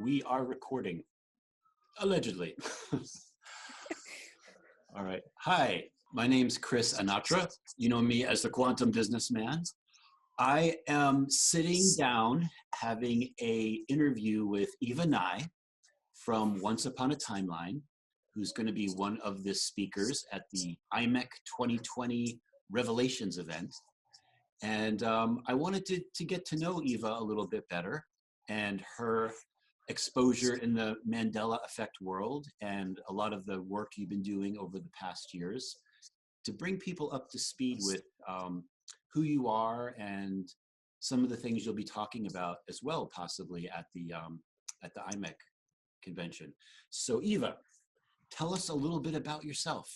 We are recording, allegedly. All right. Hi, my name's Chris Anatra. You know me as the Quantum Businessman. I am sitting down having an interview with Eva Nie from Once Upon a Timeline, who's going to be one of the speakers at the IMEC 2020 Revelations event. And I wanted to get to know Eva a little bit better and her exposure in the Mandela effect world and a lot of the work you've been doing over the past years to bring people up to speed with who you are and some of the things you'll be talking about as well, possibly at the IMEC convention. So Eva, tell us a little bit about yourself.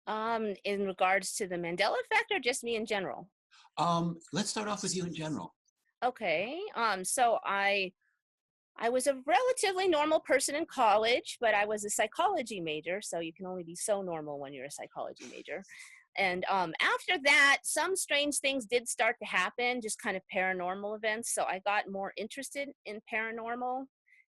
In regards to the Mandela effect or just me in general? Let's start off with you in general. Okay. So I was a relatively normal person in college, but I was a psychology major. So you can only be so normal when you're a psychology major. And after that, some strange things did start to happen, just kind of paranormal events. So I got more interested in paranormal.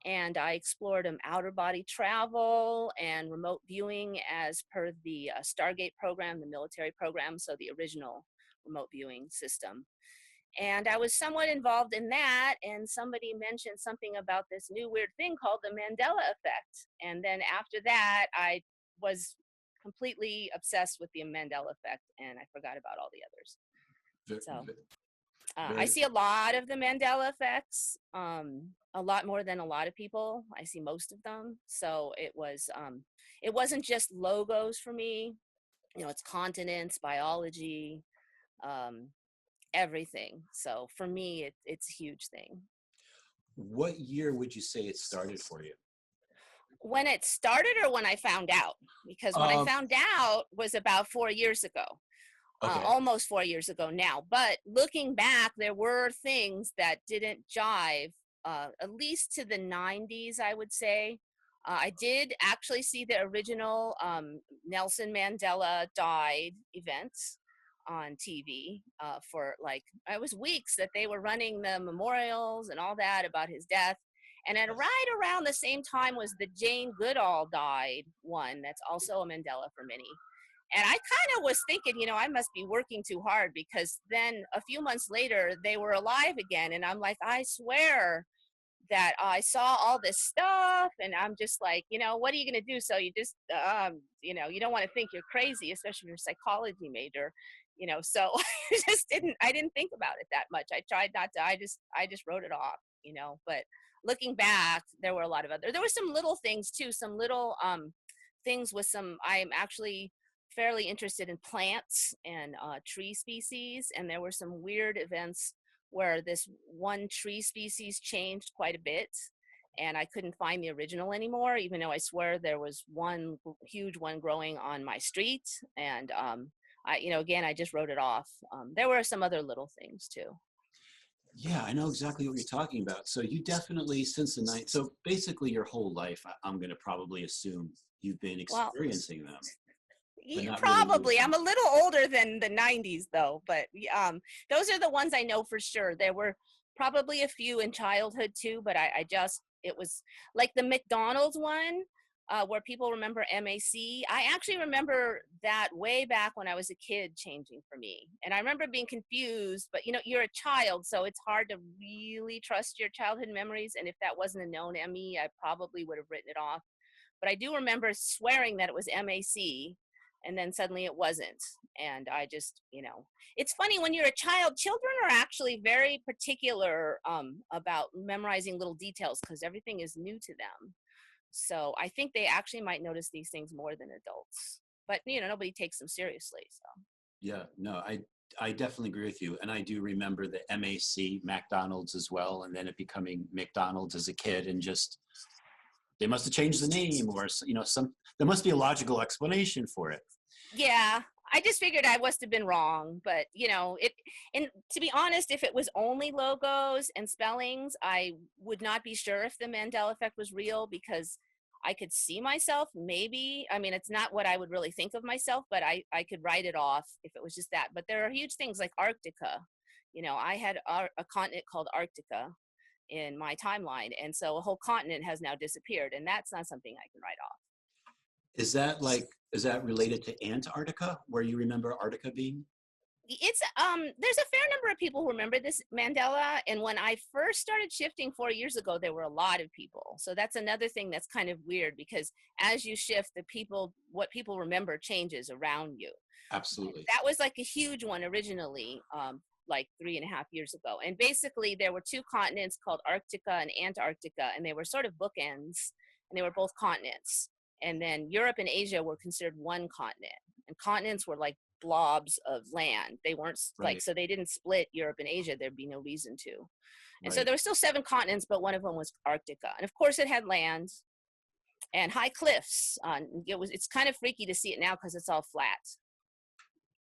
And I explored outer body travel and remote viewing as per the Stargate program, the military program, so the original remote viewing system. And I was somewhat involved in that, and somebody mentioned something about this new weird thing called the Mandela effect. And then after that, I was completely obsessed with the Mandela effect, and I forgot about all the others. So I see a lot of the Mandela effects, a lot more than a lot of people. I see most of them. So it wasn't just logos for me. You know, it's continents, biology, everything. So for me, it's a huge thing. What year would you say it started for you? When it started or when I found out? Because when I found out was about 4 years ago. Okay. Almost 4 years ago now. But looking back, there were things that didn't jive, at least to the 90s, I would say. I did actually see the original Nelson Mandela died events on TV for it was weeks that they were running the memorials and all that about his death. And then right around the same time was the Jane Goodall died one that's also a Mandela for many. And I kind of was thinking, I must be working too hard, because then a few months later, they were alive again. And I'm like, I swear that I saw all this stuff. And I'm just like, what are you going to do? So you just, you don't want to think you're crazy, especially if you're a psychology major, so I didn't think about it that much. I tried not to, I just wrote it off, but looking back, there were a lot of there were some little things too, some little things with I'm actually fairly interested in plants and tree species, and there were some weird events where this one tree species changed quite a bit, and I couldn't find the original anymore, even though I swear there was one huge one growing on my street. And again, I just wrote it off. There were some other little things too. Yeah, I know exactly what you're talking about. So you definitely, since the night, so basically your whole life, I'm going to probably assume you've been experiencing them. Probably. Really, I'm a little older than the 90s though, but those are the ones I know for sure. There were probably a few in childhood too, but it was like the McDonald's one where people remember MAC. I actually remember that way back when I was a kid changing for me. And I remember being confused, but you're a child, so it's hard to really trust your childhood memories. And if that wasn't a known ME, I probably would have written it off. But I do remember swearing that it was MAC. And then suddenly it wasn't. And I just, it's funny when you're a child, children are actually very particular about memorizing little details because everything is new to them. So I think they actually might notice these things more than adults. But, nobody takes them seriously. So. Yeah, no, I definitely agree with you. And I do remember the MAC, McDonald's as well, and then it becoming McDonald's as a kid, and just, they must have changed the name, or there must be a logical explanation for it. Yeah, I just figured I must have been wrong, but and to be honest, if it was only logos and spellings, I would not be sure if the Mandela effect was real, because I could see myself maybe. I mean, it's not what I would really think of myself, but I could write it off if it was just that. But there are huge things like Arctica. I had a continent called Arctica, in my timeline. And so a whole continent has now disappeared, and that's not something I can write off. Is that related to Antarctica, where you remember Antarctica being? It's there's a fair number of people who remember this Mandela, and when I first started shifting 4 years ago, there were a lot of people. So that's another thing that's kind of weird, because as you shift, what people remember changes around you. Absolutely. That was like a huge one originally, like 3.5 years ago. And basically there were two continents called Arctica and Antarctica, and they were sort of bookends, and they were both continents. And then Europe and Asia were considered one continent, and continents were like blobs of land. They weren't like, so they didn't split Europe and Asia. There'd be no reason to. And so there were still 7 continents, but one of them was Arctica. And of course it had land and high cliffs. It's kind of freaky to see it now because it's all flat.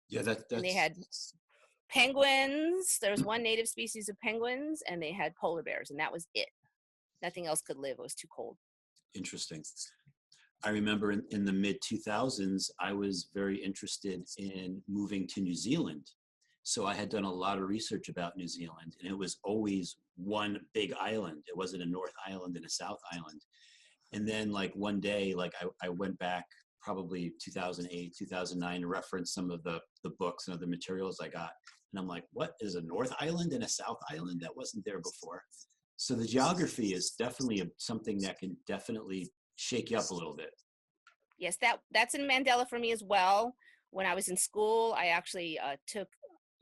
Yeah, and they had penguins. There was one native species of penguins, and they had polar bears, and that was it. Nothing else could live. It was too cold. Interesting. I remember in the mid-2000s, I was very interested in moving to New Zealand. So I had done a lot of research about New Zealand, and it was always one big island. It wasn't a North Island and a South Island. And then like one day, like I went back probably 2008, 2009 to reference some of the books and other materials I got. And I'm like, what is a North Island and a South Island? That wasn't there before. So the geography is definitely something that can definitely shake you up a little bit. Yes, that's in Mandela for me as well. When I was in school, I actually took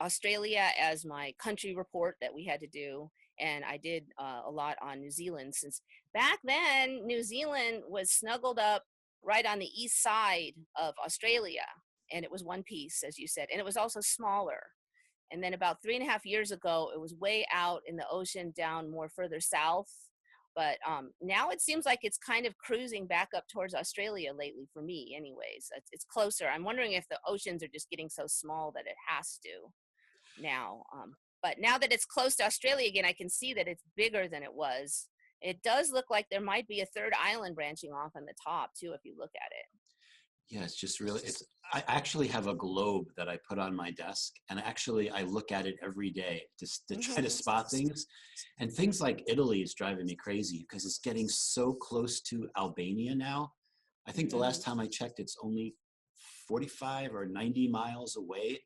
Australia as my country report that we had to do. And I did a lot on New Zealand, since back then, New Zealand was snuggled up right on the east side of Australia. And it was one piece, as you said, and it was also smaller. And then about 3.5 years ago, it was way out in the ocean down more further south. But now it seems like it's kind of cruising back up towards Australia lately for me anyways. It's closer. I'm wondering if the oceans are just getting so small that it has to now. But now that it's close to Australia again, I can see that it's bigger than it was. It does look like there might be a third island branching off on the top too, if you look at it. Yeah, it's just really, I actually have a globe that I put on my desk, and actually I look at it every day to try to spot things. And things like Italy is driving me crazy because it's getting so close to Albania now. I think the last time I checked, it's only 45 or 90 miles away,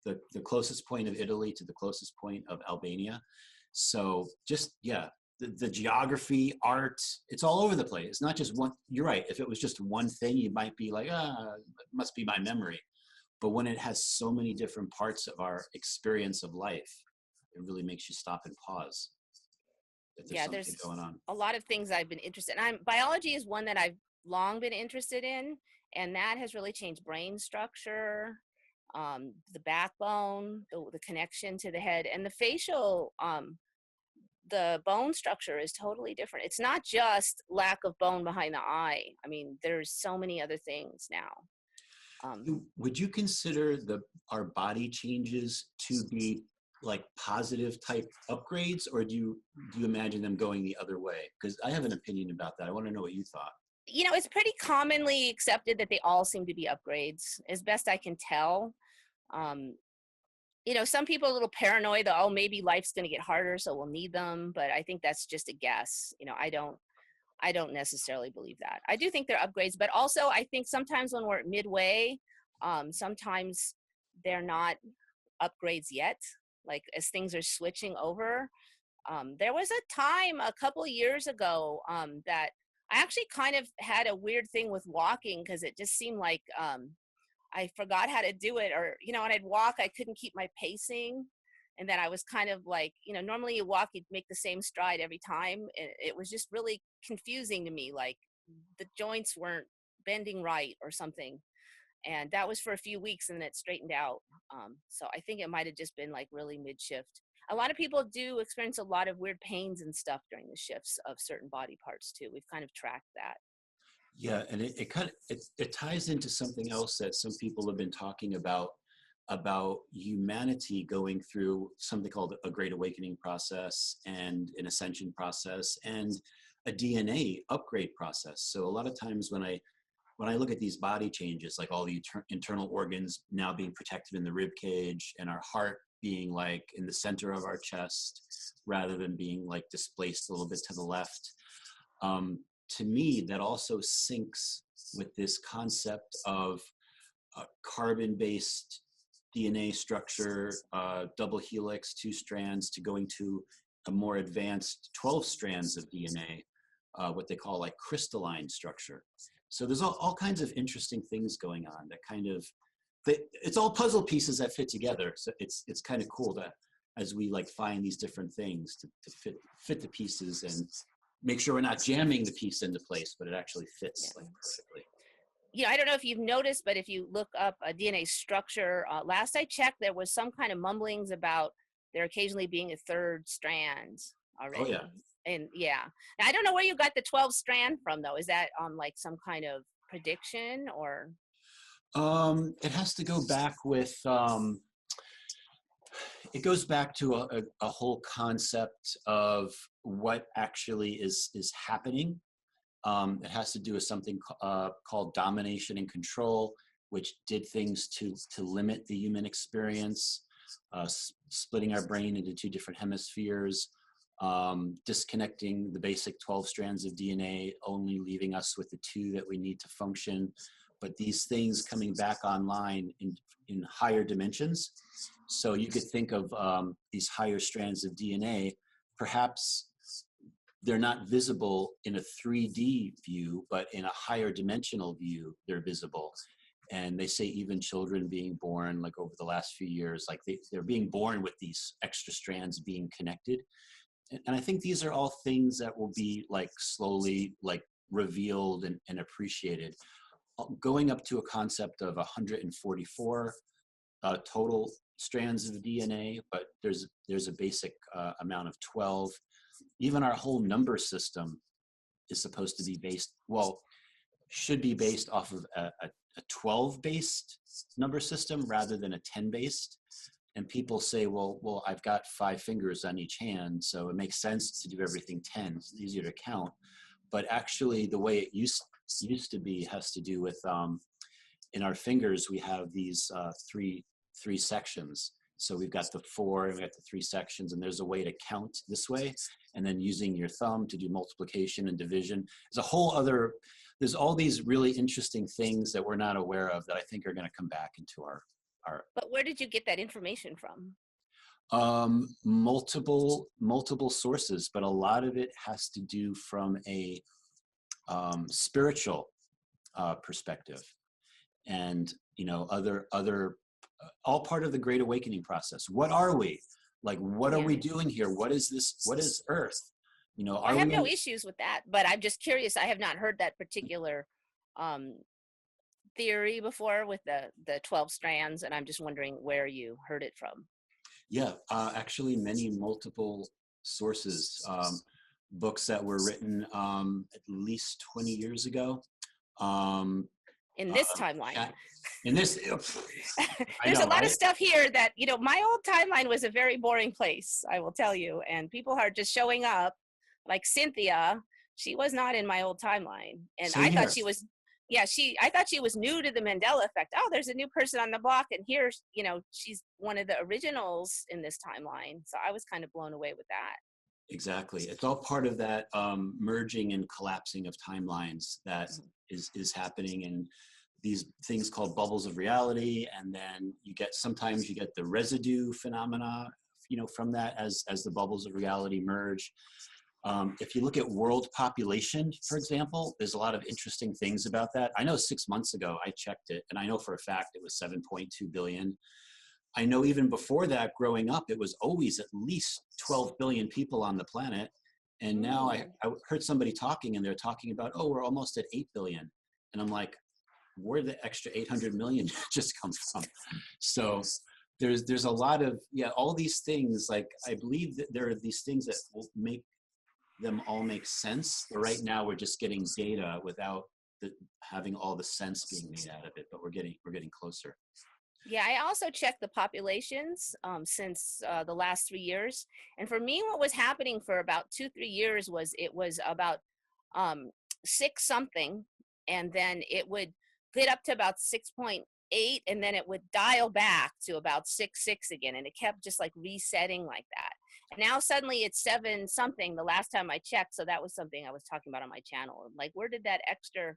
the closest point of Italy to the closest point of Albania. So just, yeah, the geography, art, it's all over the place. It's not just one. You're right. If it was just one thing, you might be like, it must be my memory. But when it has so many different parts of our experience of life, it really makes you stop and pause. There's going on. A lot of things I've been interested in. Biology is one that I've long been interested in, and that has really changed brain structure, the backbone, the connection to the head, and the facial. The bone structure is totally different. It's not just lack of bone behind the eye. I mean, there's so many other things now. Would you consider our body changes to be like positive type upgrades, or do you imagine them going the other way? Because I have an opinion about that. I want to know what you thought. You know, it's pretty commonly accepted that they all seem to be upgrades, as best I can tell. You know, some people are a little paranoid that, oh, maybe life's going to get harder, so we'll need them. But I think that's just a guess. You know, I don't necessarily believe that. I do think they're upgrades, but also I think sometimes when we're midway, sometimes they're not upgrades yet. Like as things are switching over. There was a time a couple years ago that I actually kind of had a weird thing with walking, because it just seemed like I forgot how to do it, or, you know, when I'd walk, I couldn't keep my pacing. And then I was kind of like, you know, normally you walk, you'd make the same stride every time. And it was just really confusing to me. Like the joints weren't bending right or something. And that was for a few weeks, and then it straightened out. So I think it might've just been like really mid-shift. A lot of people do experience a lot of weird pains and stuff during the shifts of certain body parts too. We've kind of tracked that. Yeah, and it ties into something else that some people have been talking about humanity going through something called a great awakening process and an ascension process and a DNA upgrade process. So a lot of times when I look at these body changes, like all the internal organs now being protected in the rib cage and our heart being like in the center of our chest rather than being like displaced a little bit to the left. To me, that also syncs with this concept of carbon-based DNA structure, double helix, 2 strands, to going to a more advanced 12 strands of DNA, what they call like crystalline structure. So there's all kinds of interesting things going on that kind of, it's all puzzle pieces that fit together. So it's kind of cool that as we like find these different things to fit the pieces and make sure we're not jamming the piece into place, but it actually fits like perfectly. Yeah, I don't know if you've noticed, but if you look up a DNA structure, last I checked, there was some kind of mumblings about there occasionally being a 3rd strand already. Oh yeah. And yeah, now, I don't know where you got the 12 strand from though. Is that on like some kind of prediction or? It has to go back with, it goes back to a whole concept of what actually is happening. It has to do with something called domination and control, which did things to limit the human experience, splitting our brain into 2 different hemispheres, disconnecting the basic 12 strands of DNA, only leaving us with the 2 that we need to function. But these things coming back online in higher dimensions. So you could think of these higher strands of DNA, perhaps they're not visible in a 3D view, but in a higher dimensional view, they're visible. And they say even children being born, like over the last few years, like they're being born with these extra strands being connected. And I think these are all things that will be like slowly like revealed and appreciated. Going up to a concept of 144 total strands of DNA, but there's a basic amount of 12. Even our whole number system is supposed to be based, well, should be based off of a 12-based number system rather than a 10-based. And people say, well, I've got 5 fingers on each hand, so it makes sense to do everything 10. It's easier to count. But actually, the way it used to be has to do with, in our fingers, we have these three sections. So we've got the 4, and we've got the 3 sections, and there's a way to count this way. And then using your thumb to do multiplication and division. There's a whole other, there's all these really interesting things that we're not aware of that I think are going to come back into our. But where did you get that information from? Multiple sources, but a lot of it has to do from a spiritual perspective, and other all part of the Great Awakening process. What are we? Like, what are we doing here? What is this? What is Earth? I have no issues with that, but I'm just curious. I have not heard that particular theory before with the 12 strands, and I'm just wondering where you heard it from. Yeah, actually multiple sources, books that were written at least 20 years ago. In this timeline. In this, there's a lot of stuff here that, my old timeline was a very boring place, I will tell you. And people are just showing up, like Cynthia. She was not in my old timeline. And I thought she was, I thought she was new to the Mandela effect. Oh, there's a new person on the block. And here, she's one of the originals in this timeline. So I was kind of blown away with that. Exactly. It's all part of that merging and collapsing of timelines that is happening, and these things called bubbles of reality. And then sometimes you get the residue phenomena, from that as the bubbles of reality merge. If you look at world population, for example, there's a lot of interesting things about that. I know 6 months ago I checked it, and I know for a fact it was 7.2 billion. I know even before that, growing up, it was always at least 12 billion people on the planet. And now I heard somebody talking, and they're talking about, oh, we're almost at 8 billion. And I'm like, where did the extra 800 million just come from? So there's a lot of, all these things. Like, I believe that there are these things that will make them all make sense. But right now we're just getting data without having all the sense being made out of it, but we're getting closer. Yeah, I also checked the populations since the last 3 years. And for me, what was happening for about 2-3 years was it was about 6 something. And then it would get up to about 6.8 8, and then it would dial back to about 6 again, and it kept just like resetting like that. And now suddenly it's 7 something the last time I checked. So that was something I was talking about on my channel. Like, where did that extra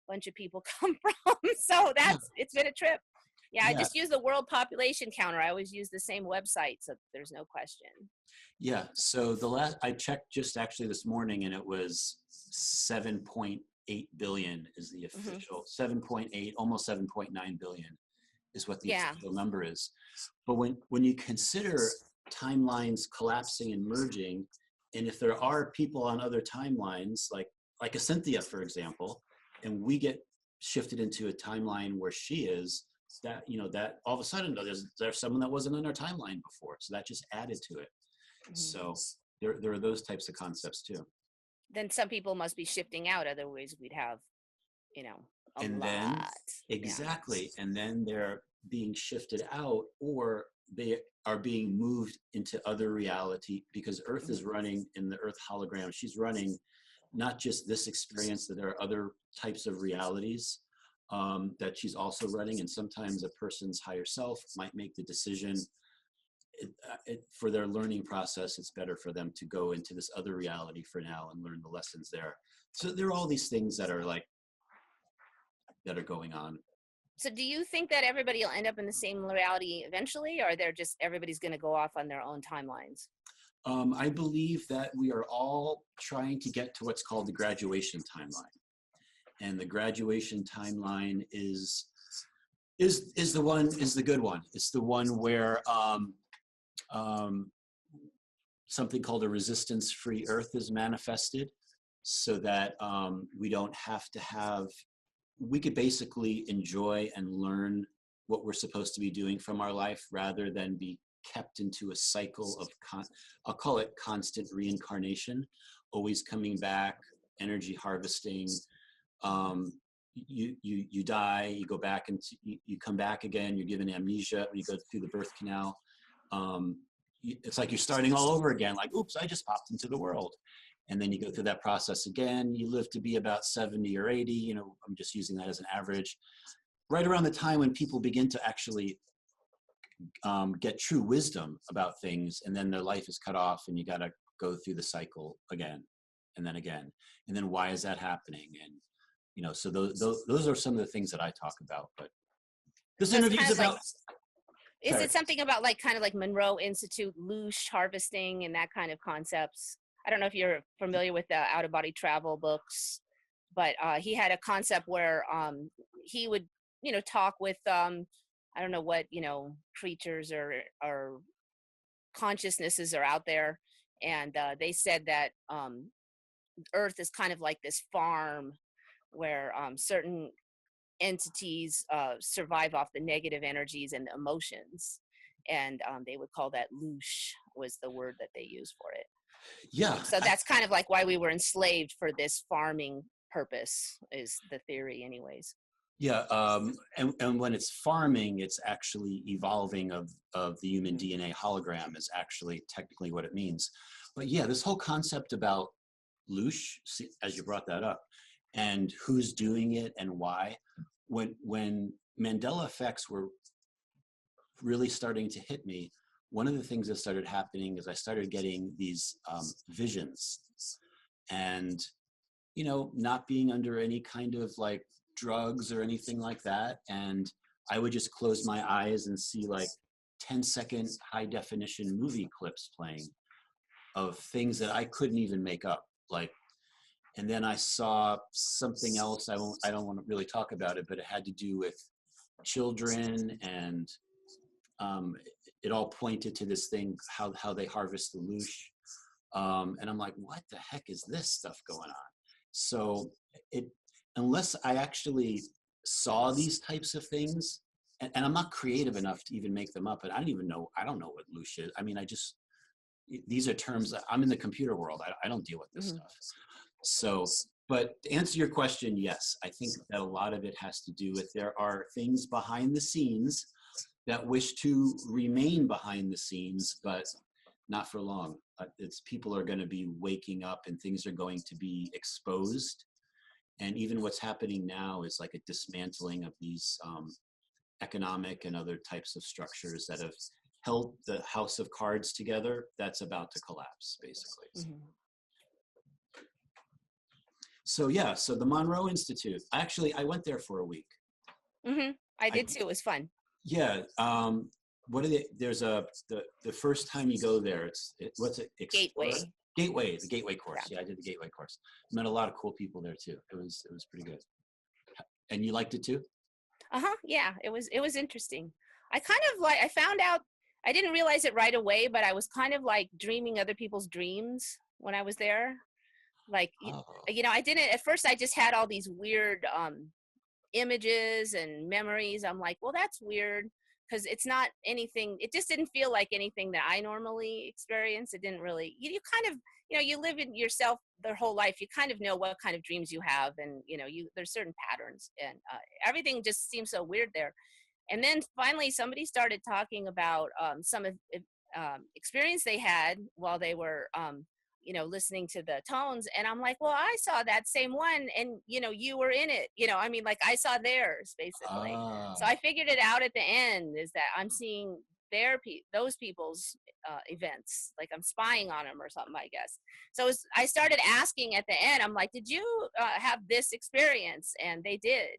bunch of people come from? So it's been a trip. Yeah, I Yeah. just use the world population counter. I always use the same website, so there's no question. Yeah, so the last I checked just actually this morning, and it was 7.8 billion is the official 7.8, almost 7.9 billion is what the official number is. But when you consider timelines collapsing and merging, and if there are people on other timelines, like a Cynthia, for example, and we get shifted into a timeline where she is, that that all of a sudden there's someone that wasn't on our timeline before, so that just added to it. So there are those types of concepts too. Then some people must be shifting out, otherwise we'd have a and lot. Then exactly. And then they're being shifted out, or they are being moved into other reality, because Earth is running in the Earth hologram. She's running not just this experience, that there are other types of realities that she's also running. And sometimes a person's higher self might make the decision for their learning process, it's better for them to go into this other reality for now and learn the lessons there. So there are all these things that are going on. So do you think that everybody will end up in the same reality eventually, or they're just everybody's going to go off on their own timelines? I believe that we are all trying to get to what's called the graduation timeline. And the graduation timeline is the good one. It's the one where something called a resistance-free Earth is manifested, so that we could basically enjoy and learn what we're supposed to be doing from our life, rather than be kept into a cycle of, I'll call it constant reincarnation, always coming back, energy harvesting. You die, you go back, and you come back again, you're given amnesia, you go through the birth canal. It's like you're starting all over again, like, oops, I just popped into the world. And then you go through that process again. You live to be about 70 or 80, I'm just using that as an average. Right around the time when people begin to actually get true wisdom about things, and then their life is cut off, and you got to go through the cycle again, and then again. And then why is that happening? And, so those are some of the things that I talk about. But this interview is about... Is it something about kind of like Monroe Institute, loosh harvesting and that kind of concepts? I don't know if you're familiar with the out-of-body travel books, but he had a concept where he would, talk with, I don't know what, creatures or consciousnesses are out there. And they said that Earth is kind of like this farm where certain entities survive off the negative energies and the emotions, and they would call that loosh, was the word that they used for it. Yeah. So that's kind of like why we were enslaved for this farming purpose, is the theory anyways. Yeah, and when it's farming, it's actually evolving of the human DNA hologram is actually technically what it means. But yeah, this whole concept about loosh, as you brought that up, and who's doing it and why. When Mandela effects were really starting to hit me, one of the things that started happening is I started getting these visions, and not being under any kind of drugs or anything like that, and I would just close my eyes and see 10-second high definition movie clips playing of things that I couldn't even make up, and then I saw something else. I don't want to really talk about it, but it had to do with children, and it all pointed to this thing, how they harvest the loosh. And I'm like, what the heck is this stuff going on? So unless I actually saw these types of things, and I'm not creative enough to even make them up, and I don't know what loosh is. I mean, these are terms that I'm in the computer world. I don't deal with this stuff. So, but to answer your question, yes, I think that a lot of it has to do with, there are things behind the scenes that wish to remain behind the scenes, but not for long. People are going to be waking up, and things are going to be exposed. And even what's happening now is like a dismantling of these economic and other types of structures that have held the house of cards together, that's about to collapse, basically. Mm-hmm. So yeah, so the Monroe Institute, actually, I went there for a week. Mm-hmm. I did too. It was fun. Yeah. What are they? There's the first time you go there, what's it? Gateway. The Gateway course. Yeah, I did the Gateway course. Met a lot of cool people there too. It was pretty good. And you liked it too? Yeah, it was interesting. I kind of I found out, I didn't realize it right away, but I was kind of like dreaming other people's dreams when I was there. Like, I didn't, at first I just had all these weird images and memories. I'm like, well, that's weird, because it's not anything, it just didn't feel like anything that I normally experience. It didn't really, you kind of, you live in yourself their whole life, you kind of know what kind of dreams you have, and there's certain patterns, and everything just seems so weird there. And then finally somebody started talking about some experience they had while they were listening to the tones, and I'm like, well, I saw that same one, and you were in it, like I saw theirs basically. So I figured it out at the end, is that I'm seeing those people's events, like I'm spying on them or something, I guess. So I started asking at the end, I'm like, did you have this experience? And they did.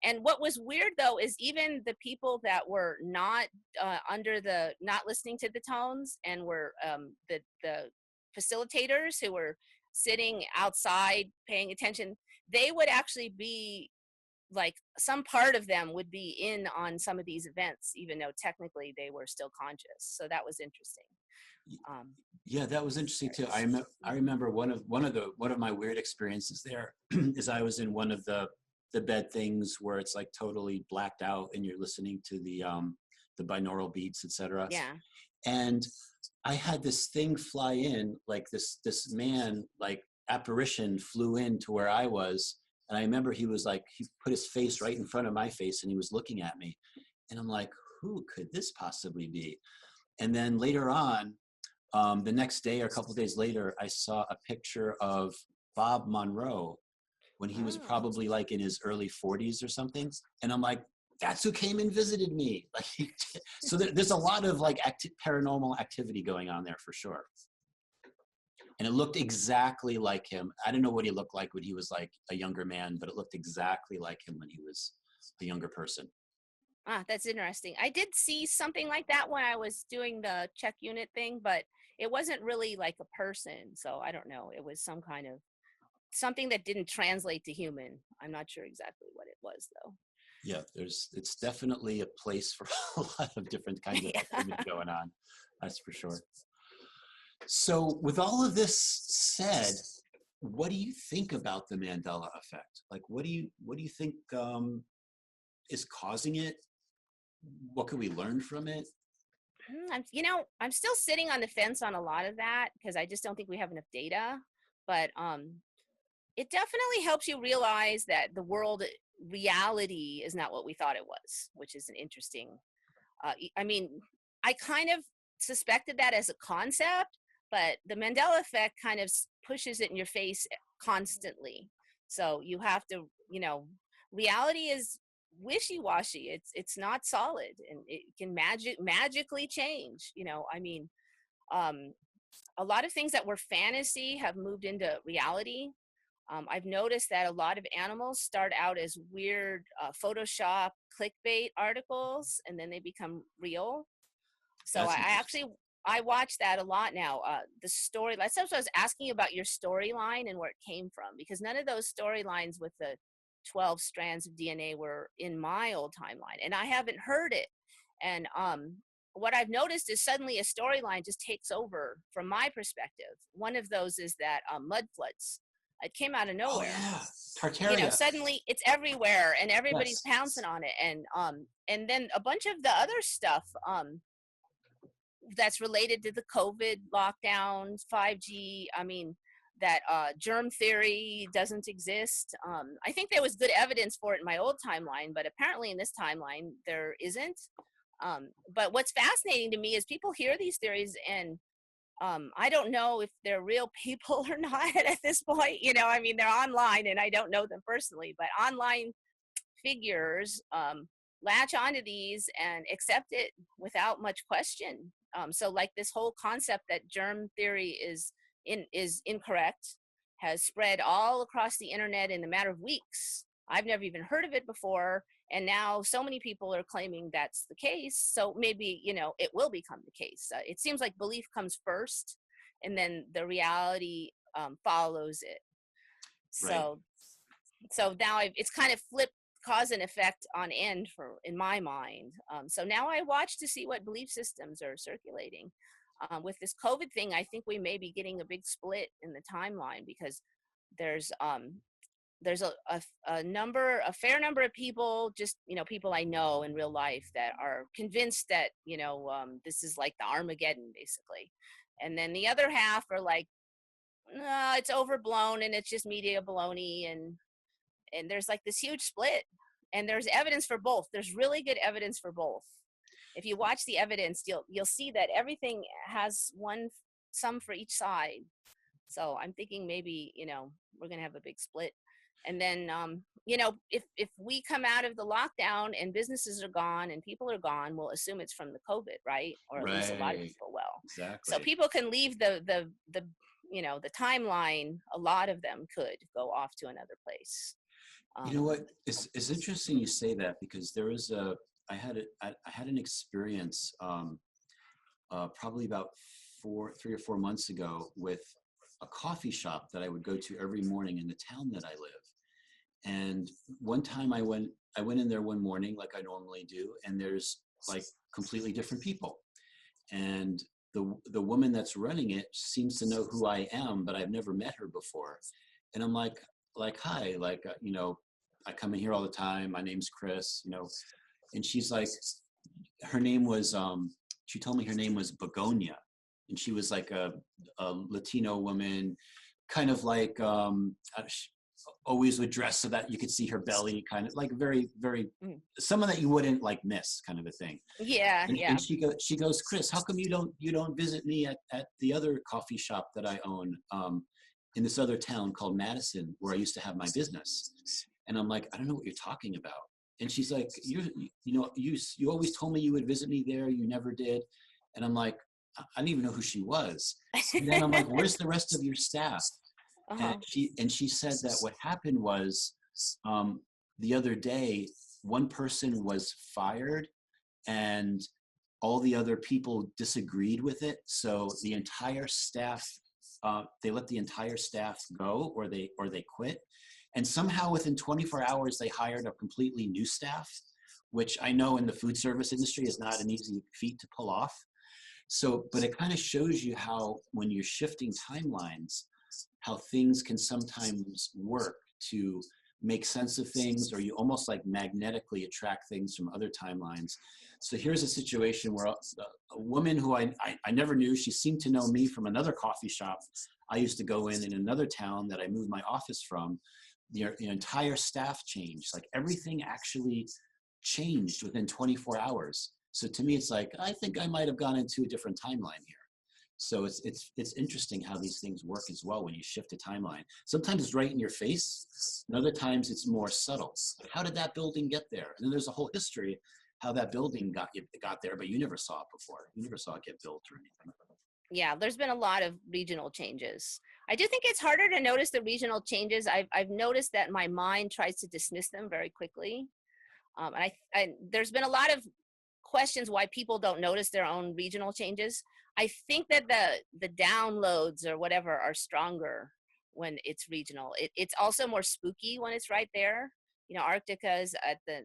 And what was weird though is even the people that were not not listening to the tones, and were the facilitators who were sitting outside paying attention, they would actually be like, some part of them would be in on some of these events, even though technically they were still conscious. So that was interesting. Yeah, that was interesting too. I remember one of my weird experiences there is I was in one of the bed things where it's like totally blacked out and you're listening to the binaural beats, etc. Yeah. And I had this thing fly in, like this man, like apparition, flew in to where I was. And I remember he put his face right in front of my face and he was looking at me. And I'm like, who could this possibly be? And then later on, the next day or a couple of days later, I saw a picture of Bob Monroe when he was probably like in his early 40s or something. And I'm like, that's who came and visited me. Like, so there's a lot of like paranormal activity going on there for sure. And it looked exactly like him. I don't know what he looked like when he was like a younger man, but it looked exactly like him when he was a younger person. That's interesting. I did see something like that when I was doing the check unit thing, but it wasn't really like a person. So I don't know. It was some kind of something that didn't translate to human. I'm not sure exactly what it was though. Yeah, it's definitely a place for a lot of different kinds of activity going on. That's for sure. So with all of this said, what do you think about the Mandela effect? Like, what do you think is causing it? What can we learn from it? I'm still sitting on the fence on a lot of that, because I just don't think we have enough data. But it definitely helps you realize that the reality is not what we thought it was, which is an interesting. I kind of suspected that as a concept, but the Mandela effect kind of pushes it in your face constantly. So you have to, reality is wishy-washy. It's not solid, and it can magically change. A lot of things that were fantasy have moved into reality. I've noticed that a lot of animals start out as weird Photoshop clickbait articles, and then they become real. So I watch that a lot now. The story, that's what I was asking about, your storyline and where it came from, because none of those storylines with the 12 strands of DNA were in my old timeline, and I haven't heard it. And what I've noticed is suddenly a storyline just takes over from my perspective. One of those is that mud floods. It came out of nowhere. Oh, yeah. Tartaria. Suddenly it's everywhere and everybody's pouncing on it. And then a bunch of the other stuff that's related to the COVID lockdowns, 5G. That germ theory doesn't exist. I think there was good evidence for it in my old timeline, but apparently in this timeline there isn't. But what's fascinating to me is people hear these theories, and I don't know if they're real people or not at this point. They're online and I don't know them personally, but online figures latch onto these and accept it without much question. So like this whole concept that germ theory is incorrect has spread all across the internet in a matter of weeks. I've never even heard of it before. And now so many people are claiming that's the case. So maybe, it will become the case. It seems like belief comes first and then the reality follows it. Right. So now it's kind of flipped cause and effect on end in my mind. So now I watch to see what belief systems are circulating. With this COVID thing, I think we may be getting a big split in the timeline because there's a fair number of people, just people I know in real life, that are convinced that this is like the Armageddon basically, and then the other half are like, no, it's overblown and it's just media baloney, and there's like this huge split, and there's evidence for both. There's really good evidence for both. If you watch the evidence, you'll see that everything has some for each side. So I'm thinking maybe we're gonna have a big split, and then if we come out of the lockdown and businesses are gone and people are gone, we'll assume it's from the COVID, right? Or at least a lot of people will. Exactly. So people can leave the timeline. A lot of them could go off to another place. You know what? It's interesting you say that, because there is I had an experience probably about 3 or 4 months ago with a coffee shop that I would go to every morning in the town that I live. And one time I went in there one morning like I normally do, and there's like completely different people. And the woman that's running it seems to know who I am, but I've never met her before. And I'm like, hi, I come in here all the time. My name's Chris, and she's like, her name was, she told me her name was Begonia, and she was like a Latino woman, kind of like, always would dress so that you could see her belly, kind of like very, very, someone that you wouldn't like miss, kind of a thing. Yeah, yeah. And she goes, Chris, how come you don't visit me at the other coffee shop that I own in this other town called Madison, where I used to have my business? And I'm like, I don't know what you're talking about. And she's like, you always told me you would visit me there. You never did. And I'm like, I didn't even know who she was. And then I'm like, where's the rest of your staff? Uh-huh. And she said that what happened was the other day, one person was fired and all the other people disagreed with it. So the entire staff, they let the entire staff go, or they quit. And somehow within 24 hours, they hired a completely new staff, which I know in the food service industry is not an easy feat to pull off. So, but it kind of shows you how when you're shifting timelines, how things can sometimes work to make sense of things, or you almost like magnetically attract things from other timelines. So here's a situation where a woman who I never knew, she seemed to know me from another coffee shop I used to go in another town that I moved my office from. The entire staff changed. Like everything actually changed within 24 hours. So to me, it's like, I think I might have gone into a different timeline here. So it's interesting how these things work as well when you shift a timeline. Sometimes it's right in your face, and other times it's more subtle. Like, how did that building get there? And then there's a whole history how that building got there, but you never saw it before. You never saw it get built or anything. Yeah, there's been a lot of regional changes. I do think it's harder to notice the regional changes. I've noticed that my mind tries to dismiss them very quickly. And there's been a lot of questions why people don't notice their own regional changes. I think that the downloads or whatever are stronger when it's regional. It's also more spooky when it's right there. Arctica is at the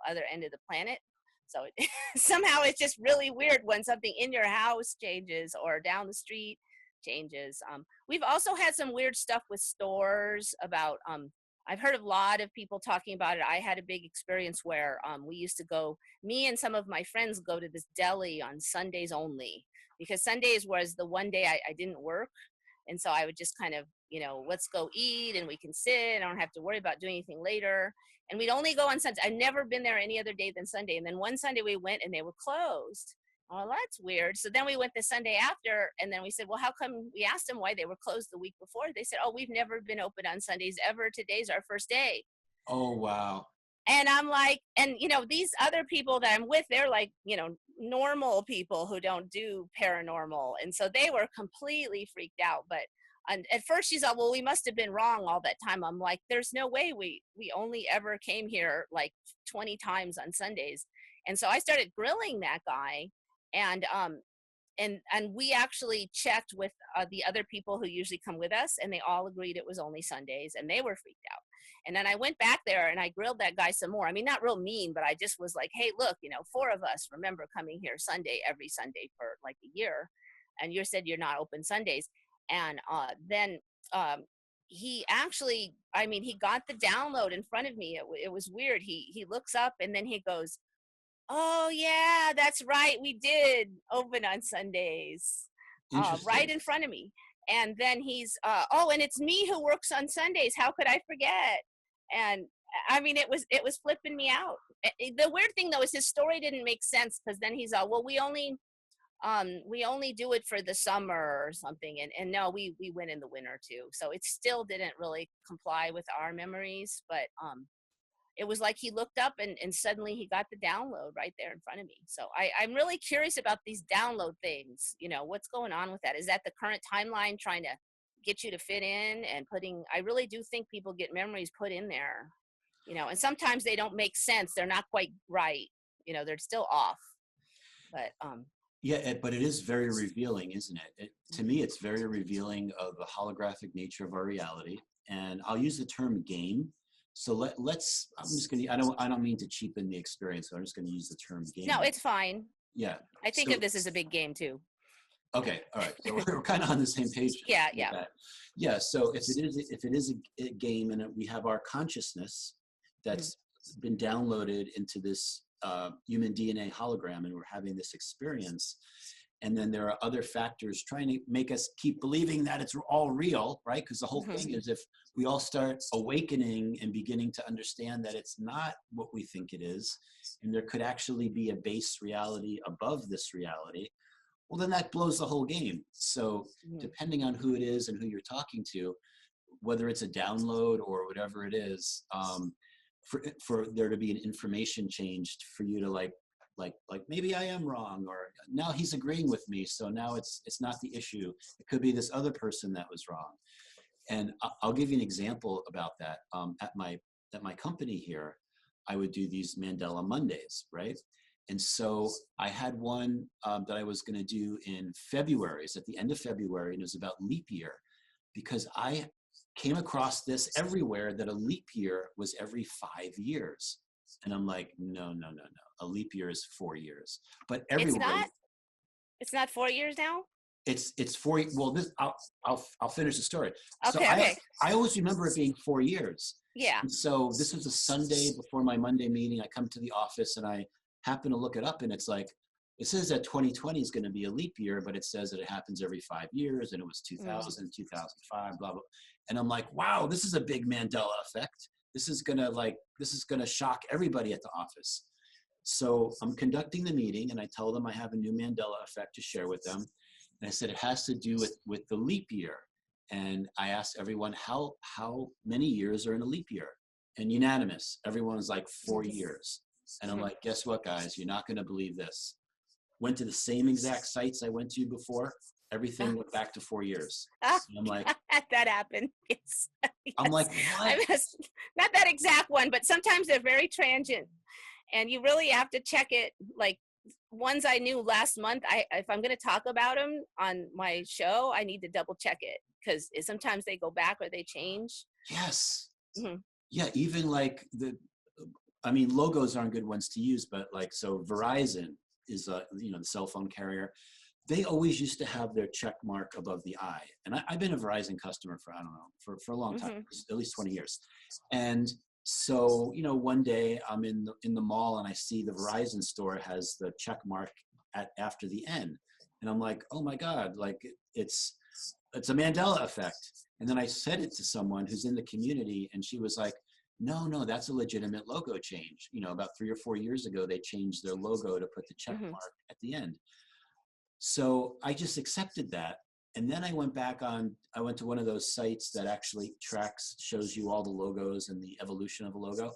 other end of the planet. So somehow it's just really weird when something in your house changes or down the street changes. We've also had some weird stuff with stores about, I've heard a lot of people talking about it. I had a big experience where we used to go, me and some of my friends go to this deli on Sundays only, because Sundays was the one day I didn't work. And so I would just kind of, let's go eat and we can sit. I don't have to worry about doing anything later. And we'd only go on Sundays. I've never been there any other day than Sunday. And then one Sunday we went and they were closed. Oh, that's weird. So then we went the Sunday after, and then we said, well, how come? We asked them why they were closed the week before. They said, oh, we've never been open on Sundays ever. Today's our first day. Oh, wow. And I'm like, and these other people that I'm with, they're like, normal people who don't do paranormal. And so they were completely freaked out. But at first she's like, well, we must have been wrong all that time. I'm like, there's no way, we only ever came here like 20 times on Sundays. And so I started grilling that guy, and we actually checked with the other people who usually come with us, and they all agreed it was only Sundays, and they were freaked out. And then I went back there and I grilled that guy some more. I mean, not real mean, but I just was like, hey, look, 4 of us remember coming here every Sunday for like a year, and you said you're not open Sundays. And then he actually, I mean, he got the download in front of me. It was weird. He looks up and then he goes, oh yeah, that's right, we did open on Sundays, right in front of me. And then he's, oh, and it's me who works on Sundays, how could I forget? And I mean, it was flipping me out. The weird thing though is his story didn't make sense, because then he's well, we only do it for the summer or something. And no, we went in the winter too, so it still didn't really comply with our memories. But it was like he looked up and suddenly he got the download right there in front of me. So I'm really curious about these download things. What's going on with that? Is that the current timeline trying to get you to fit in and I really do think people get memories put in there, and sometimes they don't make sense. They're not quite right. They're still off. But yeah, but it is very revealing, isn't it? To me, it's very revealing of the holographic nature of our reality. And I'll use the term game. So let's, I'm just going to, I don't mean to cheapen the experience, so I'm just going to use the term game. No, it's fine. Yeah. I think of this as a big game too. Okay. All right. So we're kind of on the same page. Yeah. Yeah. So if it is a game, and we have our consciousness that's been downloaded into this human DNA hologram, and we're having this experience, and then there are other factors trying to make us keep believing that it's all real, right? Because the whole thing is, if we all start awakening and beginning to understand that it's not what we think it is, and there could actually be a base reality above this reality, well, then that blows the whole game. So depending on who it is and who you're talking to, whether it's a download or whatever it is, for there to be an information changed, for you to like maybe I am wrong, or now he's agreeing with me, so now it's not the issue. It could be this other person that was wrong. And I'll give you an example about that. At my company here, I would do these Mandela Mondays, right? And so I had one that I was going to do in February. It's at the end of February, and it was about leap year, because I came across this everywhere that a leap year was every 5 years. And I'm like, no. A leap year is 4 years. But everywhere. It's not 4 years now? It's 4. Well, I'll finish the story. Okay, so okay. I always remember it being 4 years. Yeah. And so this was a Sunday before my Monday meeting. I come to the office and I happen to look it up, and it's like, it says that 2020 is going to be a leap year, but it says that it happens every 5 years, and it was 2000, 2005, blah, blah. And I'm like, wow, this is a big Mandela effect. This is gonna shock everybody at the office. So I'm conducting the meeting, and I tell them I have a new Mandela effect to share with them. And I said, it has to do with the leap year. And I asked everyone, how many years are in a leap year? And unanimous, everyone was like 4 years. And I'm like, guess what, guys? You're not gonna believe this. Went to the same exact sites I went to before. Everything went back to 4 years. So I'm like, that happened. Yes. I'm like, what? Not that exact one, but sometimes they're very transient, and you really have to check it. Like ones I knew last month, if I'm going to talk about them on my show, I need to double check it, because sometimes they go back or they change. Yes. Yeah. Even like logos aren't good ones to use, but like, so Verizon is the cell phone carrier. They always used to have their check mark above the I. And I've been a Verizon customer for, I don't know, for a long time, at least 20 years. And so, one day I'm in the mall and I see the Verizon store has the check mark after the N. And I'm like, oh my God, like it's a Mandela effect. And then I said it to someone who's in the community, and she was like, no, that's a legitimate logo change. About 3 or 4 years ago, they changed their logo to put the check mark at the end. So I just accepted that. And then I went to one of those sites that actually shows you all the logos and the evolution of a logo.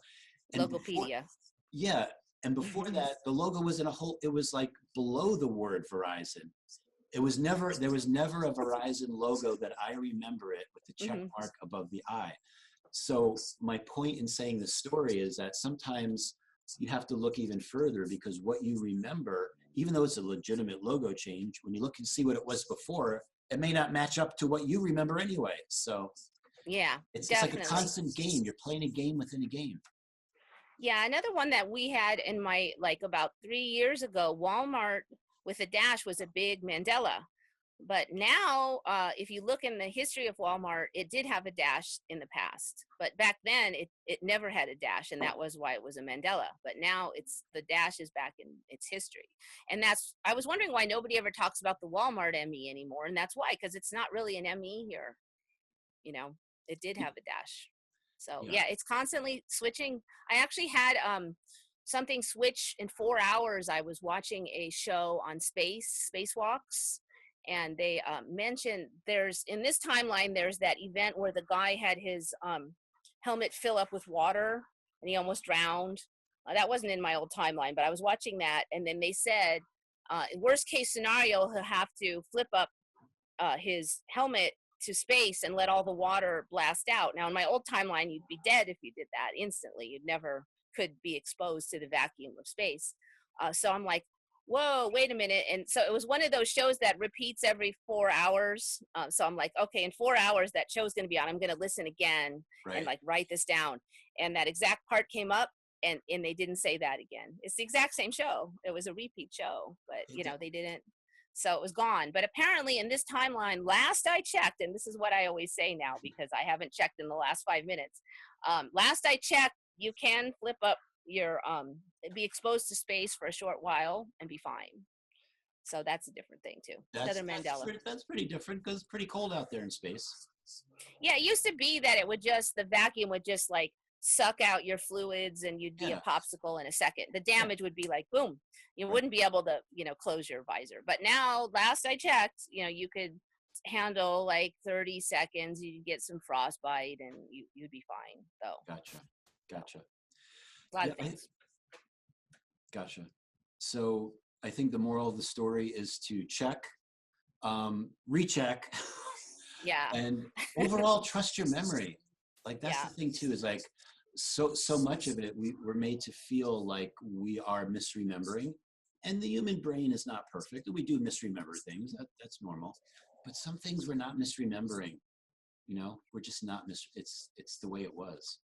And before, Logopedia. yeah, and before that, the logo was in a whole, it was like below the word Verizon. It was never, there was never a Verizon logo that I remember it with the check mark above the I. So my point in saying the story is that sometimes you have to look even further, because what you remember, even though it's a legitimate logo change, when you look and see what it was before, it may not match up to what you remember anyway. So yeah, it's like a definitely. constant game. You're playing a game within a game. Yeah, another one that we had in my, like about 3 years ago, Walmart with a dash was a big Mandela. But now, if you look in the history of Walmart, it did have a dash in the past. But back then, it never had a dash, and that was why it was a Mandela. But now the dash is back in its history. And I was wondering why nobody ever talks about the Walmart ME anymore, and that's why, because it's not really an ME here. You know, it did have a dash. So yeah, it's constantly switching. I actually had something switch in 4 hours. I was watching a show on spacewalks, and they mentioned in this timeline, there's that event where the guy had his helmet fill up with water and he almost drowned. That wasn't in my old timeline, but I was watching that, and then they said, worst case scenario, he'll have to flip up his helmet to space and let all the water blast out. Now, in my old timeline, you'd be dead if you did that instantly. You'd never could be exposed to the vacuum of space. So I'm like, whoa, wait a minute. And so it was one of those shows that repeats every 4 hours. So I'm like, okay, in 4 hours, that show's going to be on. I'm going to listen again and like write this down. And that exact part came up, and they didn't say that again. It's the exact same show. It was a repeat show, but you know, they didn't. So it was gone. But apparently in this timeline, last I checked, and this is what I always say now because I haven't checked in the last 5 minutes. Last I checked, you can flip up your, be exposed to space for a short while and be fine. So that's a different thing too. Another Mandela. That's pretty different because it's pretty cold out there in space. Yeah, it used to be that it would just, the vacuum would just like suck out your fluids and you'd be a popsicle in a second. The damage would be like, boom. You wouldn't be able to, you know, close your visor. But now, last I checked, you know, you could handle like 30 seconds, you'd get some frostbite and you'd be fine. So Gotcha. A lot of things. Gotcha. So I think the moral of the story is to check, recheck. Yeah. And overall trust your memory. Like that's the thing too, is like so much of it we're made to feel like we are misremembering, and the human brain is not perfect. We do misremember things, that's normal, but some things we're not misremembering, you know, we're just not it's the way it was.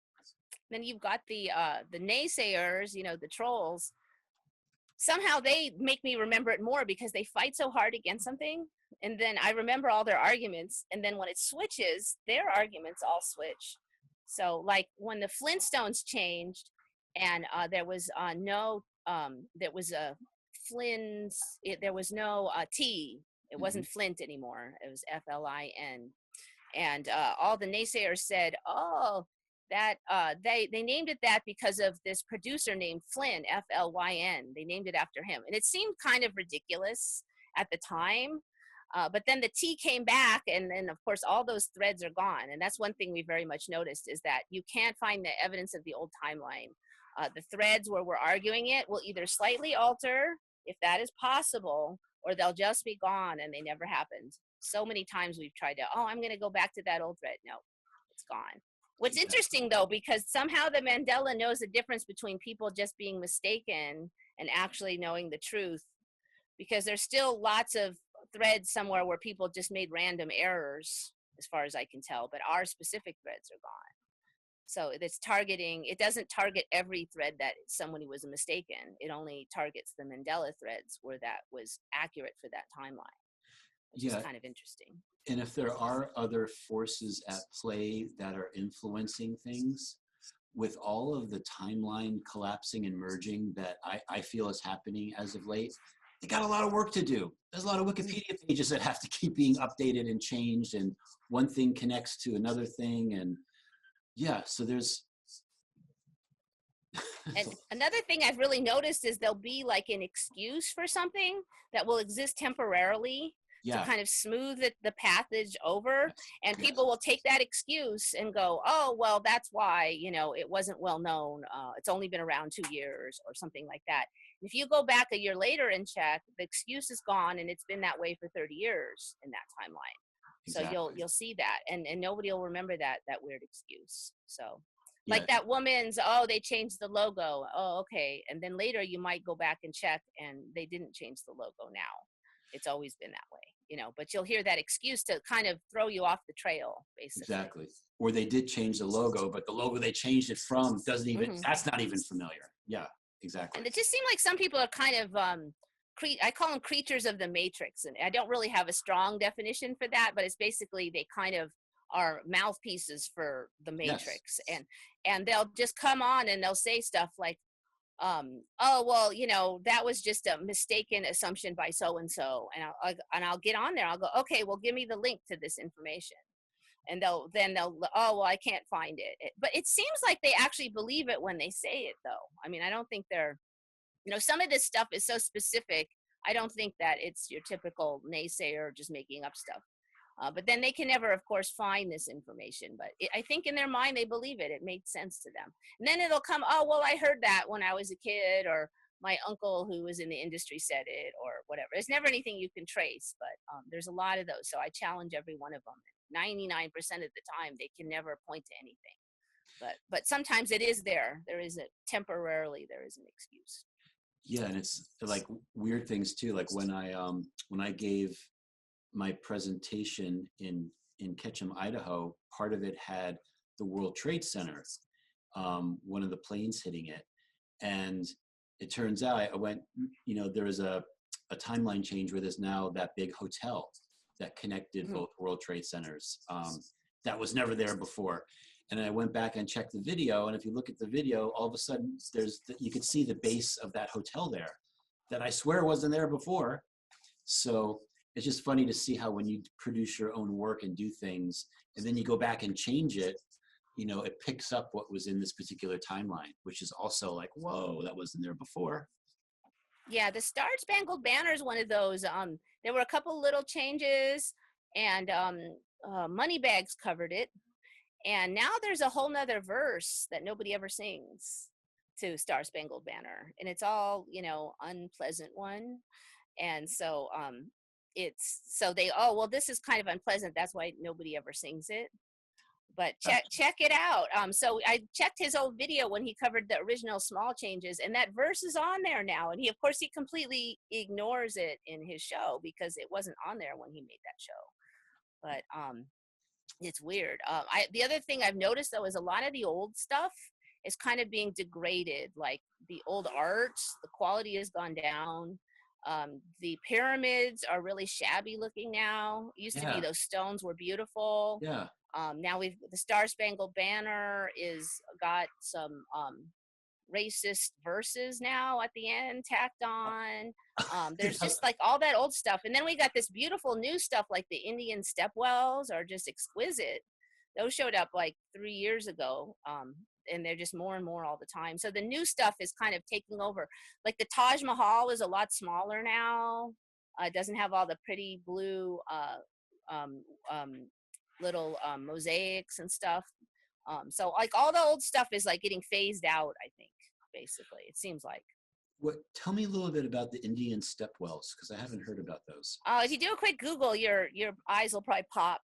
Then you've got the naysayers, you know, the trolls. Somehow they make me remember it more because they fight so hard against something, and then I remember all their arguments, and then when it switches, their arguments all switch. So like when the Flintstones changed, and there was no T. It wasn't Flint anymore. It was FLIN. And all the naysayers said, oh, that they named it that because of this producer named Flynn, FLYN. They named it after him. And it seemed kind of ridiculous at the time. But then the T came back, and then of course all those threads are gone. And that's one thing we very much noticed, is that you can't find the evidence of the old timeline. The threads where we're arguing it will either slightly alter, if that is possible, or they'll just be gone and they never happened. So many times we've tried to, oh, I'm going to go back to that old thread. No, it's gone. What's interesting though, because somehow the Mandela knows the difference between people just being mistaken and actually knowing the truth, because there's still lots of threads somewhere where people just made random errors, as far as I can tell, but our specific threads are gone. So it's targeting, it doesn't target every thread that someone was mistaken. It only targets the Mandela threads where that was accurate for that timeline, which is kind of interesting. And if there are other forces at play that are influencing things, with all of the timeline collapsing and merging that I feel is happening as of late, they got a lot of work to do. There's a lot of Wikipedia pages that have to keep being updated and changed, and one thing connects to another thing. And yeah, so there's... And another thing I've really noticed is there'll be like an excuse for something that will exist temporarily. to Yeah. kind of smooth the passage over. Yes. And Yes. people will take that excuse and go, oh, well, that's why, it wasn't well known. It's only been around 2 years or something like that. If you go back a year later and check, the excuse is gone, and it's been that way for 30 years in that timeline. So Exactly. you'll see that, and nobody will remember that weird excuse. So Yeah. like that woman's, oh, they changed the logo. Oh, okay. And then later you might go back and check, and they didn't change the logo now. It's always been that way, but you'll hear that excuse to kind of throw you off the trail, basically. Exactly. Or they did change the logo, but the logo they changed it from doesn't even, that's not even familiar. Yeah, exactly. And it just seemed like some people are kind of, I call them creatures of the matrix. And I don't really have a strong definition for that, but it's basically they kind of are mouthpieces for the matrix. Yes. And they'll just come on and they'll say stuff like, oh, well, that was just a mistaken assumption by so-and-so. And I'll get on there. I'll go, okay, well, give me the link to this information. And they'll, oh, well, I can't find it. But it seems like they actually believe it when they say it, though. I mean, I don't think they're, some of this stuff is so specific. I don't think that it's your typical naysayer just making up stuff. But then they can never, of course, find this information. But I think in their mind, they believe it. It made sense to them. And then it'll come, oh, well, I heard that when I was a kid, or my uncle who was in the industry said it, or whatever. There's never anything you can trace, but there's a lot of those. So I challenge every one of them. 99% of the time, they can never point to anything. But sometimes it is there. There is temporarily there is an excuse. Yeah, and it's like weird things too. Like when I gave my presentation in Ketchum, Idaho, part of it had the World Trade Center, one of the planes hitting it, and it turns out I went, there was a timeline change where there's now that big hotel that connected both World Trade Centers that was never there before. And I went back and checked the video, and if you look at the video, all of a sudden you could see the base of that hotel there that I swear wasn't there before. So it's just funny to see how when you produce your own work and do things, and then you go back and change it, it picks up what was in this particular timeline, which is also like, whoa, that wasn't there before. Yeah, the Star Spangled Banner is one of those. There were a couple little changes, and Moneybags covered it. And now there's a whole nother verse that nobody ever sings to Star Spangled Banner. And it's all, unpleasant one. And so this is kind of unpleasant. That's why nobody ever sings it. But check it out. So I checked his old video when he covered the original small changes, and that verse is on there now. And he completely ignores it in his show because it wasn't on there when he made that show. But it's weird. The other thing I've noticed, though, is a lot of the old stuff is kind of being degraded. Like the old art, the quality has gone down. The pyramids are really shabby looking now. It used to be those stones were beautiful. Yeah. Now the Star Spangled Banner is got some racist verses now at the end tacked on. There's just like all that old stuff, and then we got this beautiful new stuff like the Indian stepwells are just exquisite. Those showed up like 3 years ago, and they're just more and more all the time. So the new stuff is kind of taking over. Like the Taj Mahal is a lot smaller now. It doesn't have all the pretty blue little mosaics and stuff. So like all the old stuff is like getting phased out, I think, basically, it seems like. Tell me a little bit about the Indian stepwells, because I haven't heard about those. If you do a quick Google, your eyes will probably pop.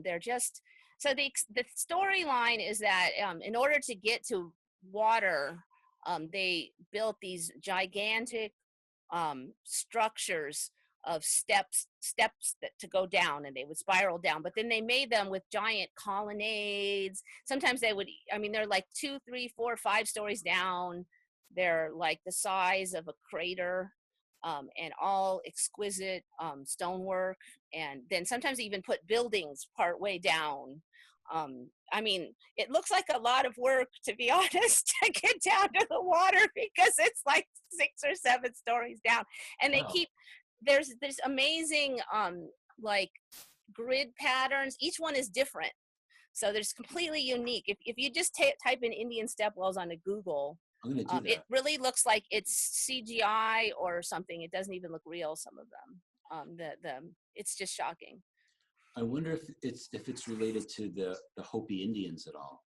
They're just, so the storyline is that in order to get to water, they built these gigantic structures of steps to go down, and they would spiral down, but then they made them with giant colonnades. Sometimes they're like 2, 3, 4, 5 stories down. They're like the size of a crater, and all exquisite stonework. And then sometimes they even put buildings part way down. It looks like a lot of work, to be honest, to get down to the water, because it's like 6 or 7 stories down. And they keep, there's this amazing like grid patterns. Each one is different, so there's completely unique. If you just type in Indian stepwells onto Google, I'm gonna do that. It really looks like it's CGI or something. It doesn't even look real, some of them. It's just shocking. I wonder if it's related to the Hopi Indians at all.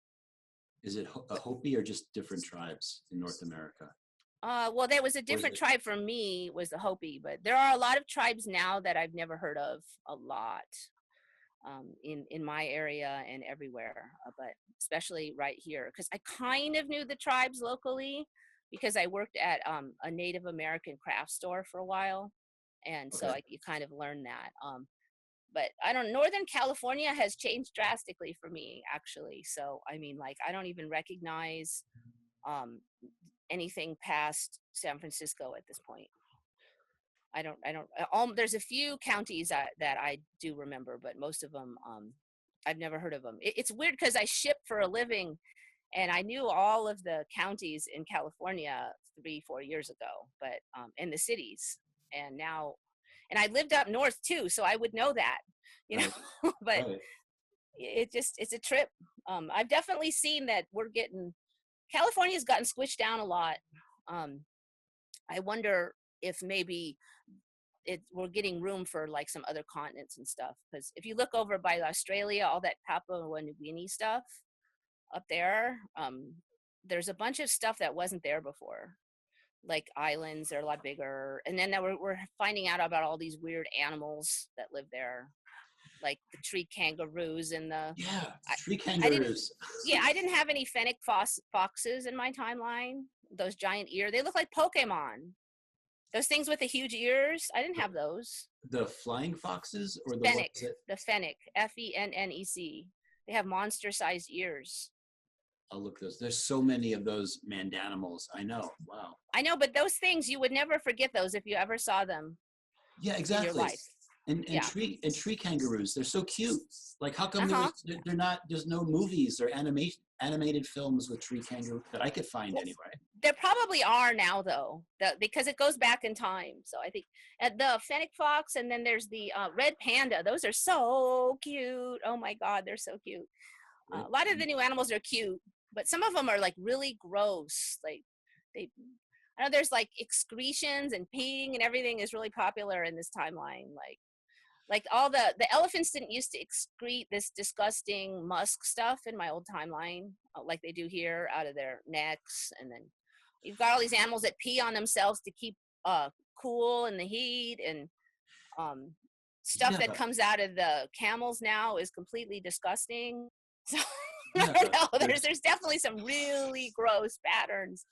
Is it a Hopi or just different tribes in North America? Well, there was a different tribe for me, was the Hopi, but there are a lot of tribes now that I've never heard of, a lot, in my area and everywhere, but especially right here, because I kind of knew the tribes locally because I worked at a Native American craft store for a while, and so you kind of learn that. But I don't. Northern California has changed drastically for me, actually. So I mean, like, I don't even recognize um, anything past San Francisco at this point. I don't. There's a few counties that I do remember, but most of them, I've never heard of them. It's weird because I ship for a living, and I knew all of the counties in California 3-4 years ago, but in the cities, and now, and I lived up north too, so I would know that, you know. Right. But right. It's a trip. I've definitely seen that California's gotten squished down a lot. I wonder if maybe we're getting room for like some other continents and stuff, because if you look over by Australia, all that Papua New Guinea stuff up there, there's a bunch of stuff that wasn't there before, like islands. They're a lot bigger, and then we're finding out about all these weird animals that live there, like the tree kangaroos and tree kangaroos. I didn't have any fennec foxes in my timeline. Those giant ears, they look like Pokemon. Those things with the huge ears, I didn't have those. The flying foxes or the fennec? The fennec, FENNEC. They have monster-sized ears. I'll look those. There's so many of those mandanimals. I know. Wow. I know, but those things, you would never forget those if you ever saw them. Yeah, exactly. In your life. And tree kangaroos, they're so cute. Like, how come they're not? There's no movies or animated films with tree kangaroos that I could find anyway. There probably are now, though, because it goes back in time. So I think the fennec fox, and then there's the red panda. Those are so cute. Oh my God, they're so cute. A lot of the new animals are cute, but some of them are like really gross. Like I know there's like excretions and peeing and everything is really popular in this timeline. Like all the elephants didn't used to excrete this disgusting musk stuff in my old timeline, like they do here, out of their necks. And then you've got all these animals that pee on themselves to keep cool in the heat, and stuff that comes out of the camels now is completely disgusting. So I don't know, there's definitely some really gross patterns.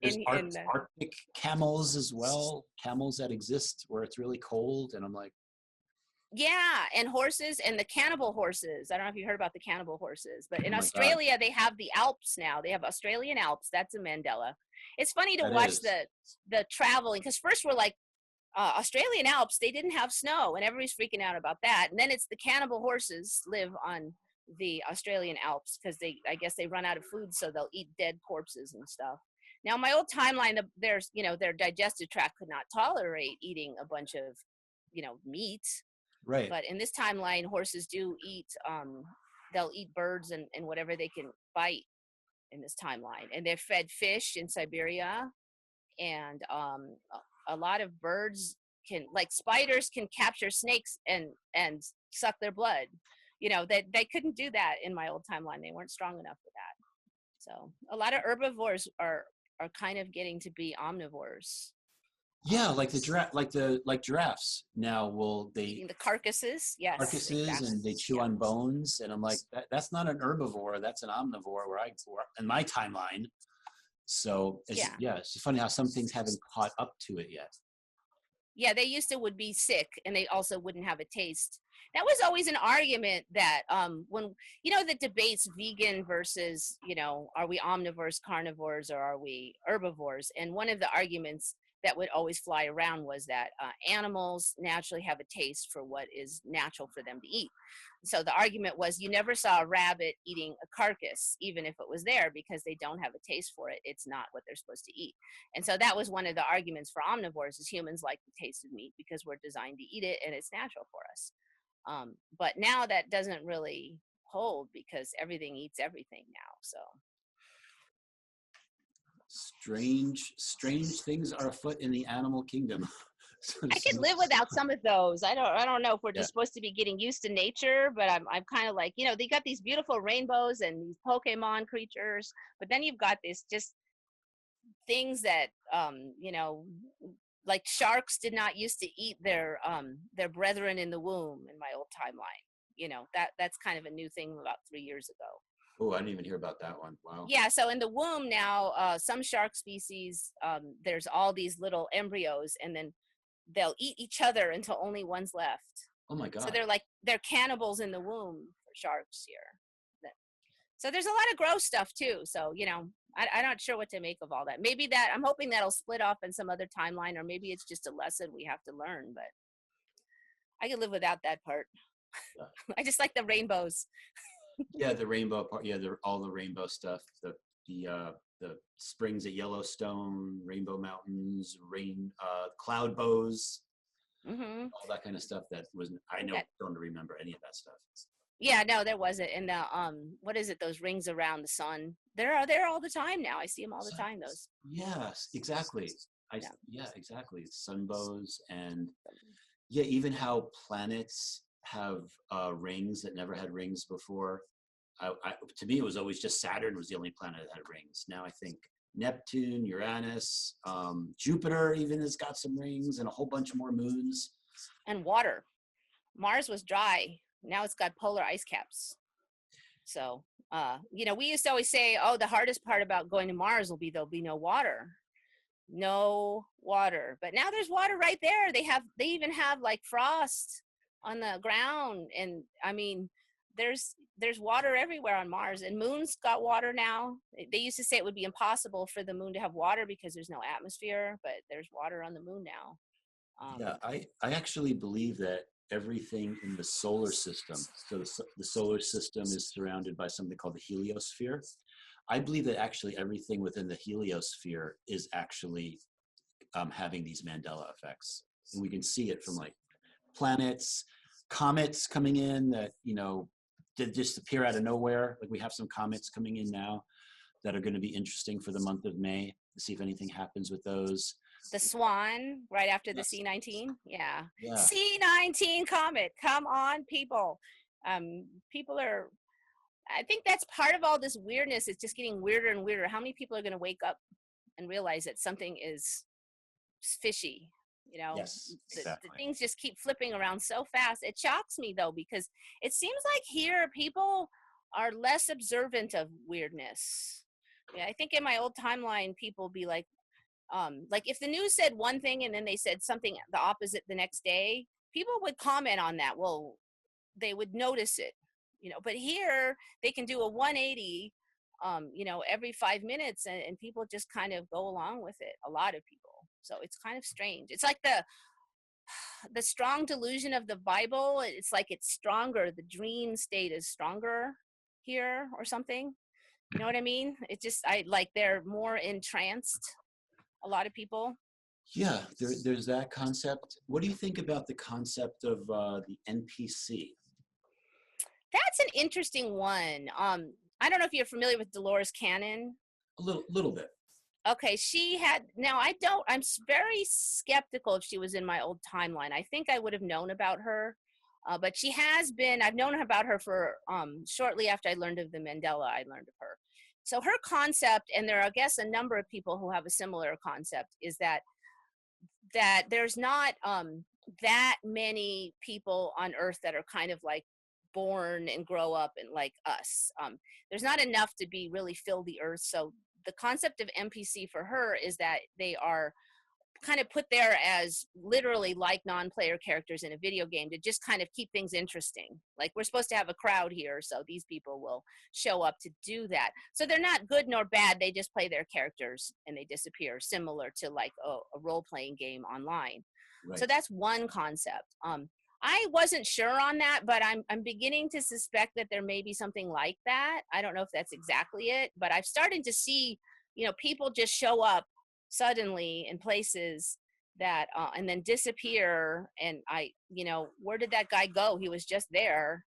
There's Arctic camels as well, camels that exist where it's really cold, and I'm like, yeah, and horses, and the cannibal horses. I don't know if you heard about the cannibal horses, but in Australia, they have the Alps now. They have Australian Alps. That's a Mandela. It's funny to watch the traveling, because first we're like, Australian Alps, they didn't have snow, and everybody's freaking out about that. And then it's the cannibal horses live on the Australian Alps because I guess they run out of food, so they'll eat dead corpses and stuff. Now, my old timeline, their digestive tract could not tolerate eating a bunch of, meat. Right. But in this timeline, horses do eat, they'll eat birds and whatever they can bite in this timeline. And they're fed fish in Siberia. And a lot of birds like spiders can capture snakes and suck their blood. They couldn't do that in my old timeline. They weren't strong enough for that. So a lot of herbivores are kind of getting to be omnivores. Yeah, like giraffes. Now, the carcasses? Yes. Carcasses, exactly. And they chew on bones, and I'm like, that's not an herbivore. That's an omnivore. Where I grew up in my timeline. So it's just funny how some things haven't caught up to it yet. Yeah, they would be sick, and they also wouldn't have a taste. That was always an argument that when the debates, vegan versus are we omnivores, carnivores, or are we herbivores? And one of the arguments that would always fly around was that animals naturally have a taste for what is natural for them to eat. So the argument was you never saw a rabbit eating a carcass, even if it was there, because they don't have a taste for it. It's not what they're supposed to eat. And so that was one of the arguments for omnivores, is humans like the taste of meat because we're designed to eat it and it's natural for us. But now that doesn't really hold because everything eats everything now. So strange things are afoot in the animal kingdom. I could live without some of those. I don't know if we're Yeah. just supposed to be getting used to nature, but I'm kind of like, you know, they got these beautiful rainbows and these Pokemon creatures, but then you've got this just things that you know, like sharks did not used to eat their brethren in the womb in my old timeline. You know, that's kind of a new thing about 3 years ago. Oh, I didn't even hear about that one. Wow. Yeah, so in the womb now, some shark species, there's all these little embryos, and then they'll eat each other until only one's left. Oh my So God. they're cannibals in the womb for sharks here. So there's a lot of gross stuff too. So, you know, I'm not sure what to make of all that. Maybe that, I'm hoping that'll split off in some other timeline, or maybe it's just a lesson we have to learn, but I could live without that part. Yeah. I just like the rainbows. Yeah, the rainbow part. Yeah, all the rainbow stuff. The springs at Yellowstone, Rainbow Mountains, cloud bows, Mm-hmm. all that kind of stuff. That was I know don't remember any of that stuff. Yeah, no, there wasn't. And the what is it? Those rings around the sun. They're there all the time now. I see them all the time. Those. Yes, exactly. Yeah. Exactly. Sun bows, and yeah, even how planets have rings that never had rings before. To me, it was always just Saturn was the only planet that had rings. Now I think Neptune, Uranus, Jupiter even has got some rings, and a whole bunch more moons. And water. Mars was dry. Now it's got polar ice caps. So, you know, we used to always say, oh, the hardest part about going to Mars will be there'll be no water. No water. But now there's water right there. They even have like frost on the ground. And I mean, there's water everywhere on Mars, and moon's got water now. They used to say it would be impossible for the moon to have water because there's no atmosphere, but there's water on the moon now. Yeah, I actually believe that everything in the solar system, so the solar system is surrounded by something called the heliosphere. I believe that actually everything within the heliosphere is actually having these Mandela effects. And we can see it from like planets, comets coming in that, you know, did just appear out of nowhere. Like we have some comets coming in now that are going to be interesting for the month of May to see if anything happens with those. The Swan right after the Yes. C-19. Yeah. Yeah. C-19 comet. Come on, people. People are, I think that's part of all this weirdness. It's just getting weirder and weirder. How many people are going to wake up and realize that something is fishy? You know, Yes, exactly. the things just keep flipping around so fast. It shocks me though, because it seems like here people are less observant of weirdness. Yeah, I think in my old timeline, people be like if the news said one thing and then they said something the opposite the next day, people would comment on that. Well, they would notice it, you know, but here they can do a 180, you know, every 5 minutes, and people just kind of go along with it. A lot of people. So it's kind of strange. It's like the strong delusion of the Bible. It's like it's stronger. The dream state is stronger here or something. You know what I mean? It just, they're more entranced. A lot of people. Yeah, there's that concept. What do you think about the concept of the NPC? That's an interesting one. I don't know if you're familiar with Dolores Cannon. A little bit. Okay, I'm very skeptical if she was in my old timeline. I think I would have known about her, but she has been, I've known about her for, shortly after I learned of the Mandela, I learned of her. So her concept, and there are, I guess, a number of people who have a similar concept, is that there's not that many people on Earth that are kind of like born and grow up and like us. There's not enough to be really fill the Earth. So the concept of NPC for her is that they are kind of put there as literally like non-player characters in a video game to just kind of keep things interesting. Like we're supposed to have a crowd here, so these people will show up to do that. So they're not good nor bad. They just play their characters and they disappear, similar to like a role-playing game online. Right. So that's one concept. I wasn't sure on that, but I'm beginning to suspect that there may be something like that. I don't know if that's exactly it, but I've started to see, you know, people just show up suddenly in places that and then disappear, and where did that guy go? He was just there.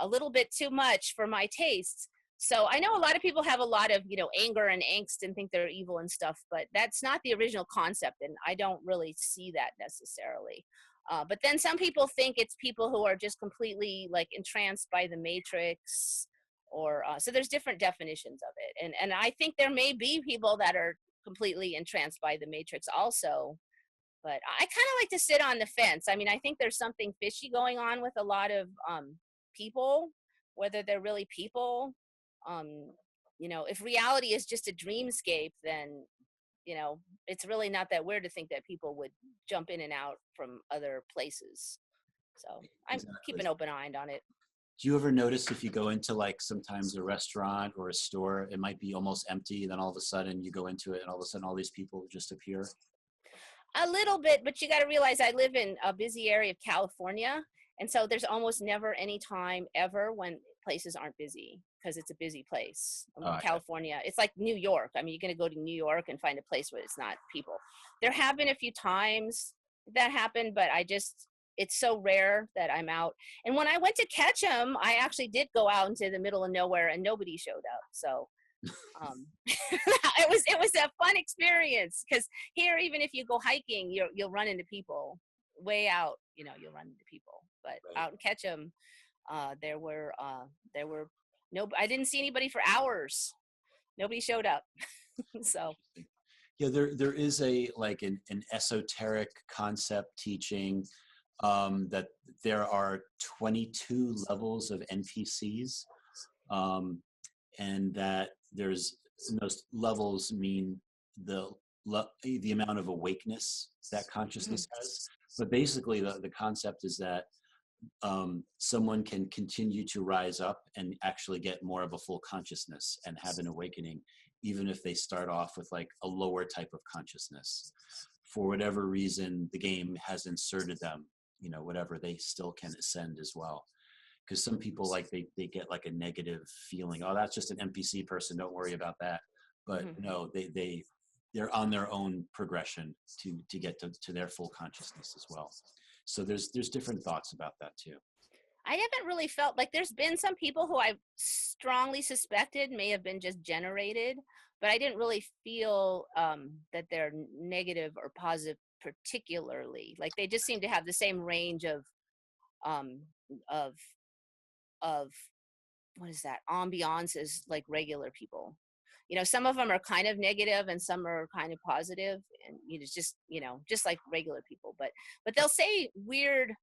A little bit too much for my tastes, So I know a lot of people have a lot of, you know, anger and angst and think they're evil and stuff, but that's not the original concept, and I don't really see that necessarily. But then some people think it's people who are just completely like entranced by the matrix, or so there's different definitions of it, and I think there may be people that are completely entranced by the matrix also. But I kind of like to sit on the fence. I mean, I think there's something fishy going on with a lot of people, whether they're really people. Um, you know, if reality is just a dreamscape, then, you know, it's really not that weird to think that people would jump in and out from other places. So I keep Exactly. an open eye on it. Do you ever notice if you go into like sometimes a restaurant or a store, it might be almost empty, then all of a sudden you go into it and all of a sudden all these people just appear? A little bit, but you got to realize I live in a busy area of California. And so there's almost never any time ever when places aren't busy, because it's a busy place. Yeah. California, it's like New York. I mean, you're going to go to New York and find a place where it's not people. There have been a few times that happened, but it's so rare that I'm out. And when I went to catch them, I actually did go out into the middle of nowhere and nobody showed up. So it was a fun experience, because here, even if you go hiking, you'll run into people. Way out, you know, you'll run into people, but Right. out and catch them, there were no, I didn't see anybody for hours. Nobody showed up. So Yeah, there is a like an esoteric concept teaching that there are 22 levels of NPCs, and that there's those levels mean the amount of awakeness that consciousness has. But basically, the concept is that someone can continue to rise up and actually get more of a full consciousness and have an awakening, even if they start off with like a lower type of consciousness. For whatever reason, the game has inserted them, you know, whatever, they still can ascend as well. Because some people, like, they get like a negative feeling, oh, that's just an NPC person, don't worry about that. But no, they're on their own progression to get to their full consciousness as well. So there's different thoughts about that too. I haven't really felt like, there's been some people who I strongly suspected may have been just generated, but I didn't really feel that they're negative or positive particularly. Like, they just seem to have the same range of what is that, ambiance as like regular people. You know, some of them are kind of negative and some are kind of positive, and just like regular people. But they'll say weird,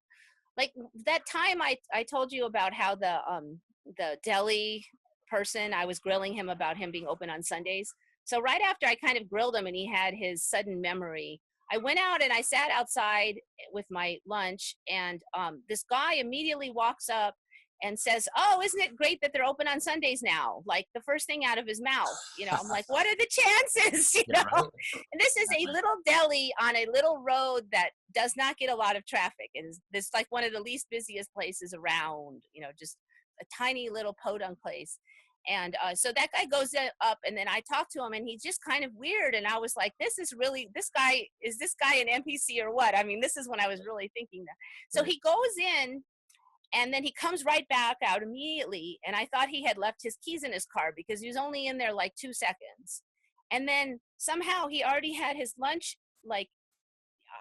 like that time I told you about how the deli person, I was grilling him about him being open on Sundays. So right after I kind of grilled him and he had his sudden memory, I went out and I sat outside with my lunch, and this guy immediately walks up and says, "Oh, isn't it great that they're open on Sundays now?" Like the first thing out of his mouth. You know, I'm like, what are the chances? You know? Right. And this is a little deli on a little road that does not get a lot of traffic. And it's like one of the least busiest places around, you know, just a tiny little podunk place. And so that guy goes up, and then I talked to him, and he's just kind of weird. And I was like, is this guy an NPC or what? I mean, this is when I was really thinking that. So he goes in, and then he comes right back out immediately. And I thought he had left his keys in his car because he was only in there like 2 seconds. And then somehow he already had his lunch. Like,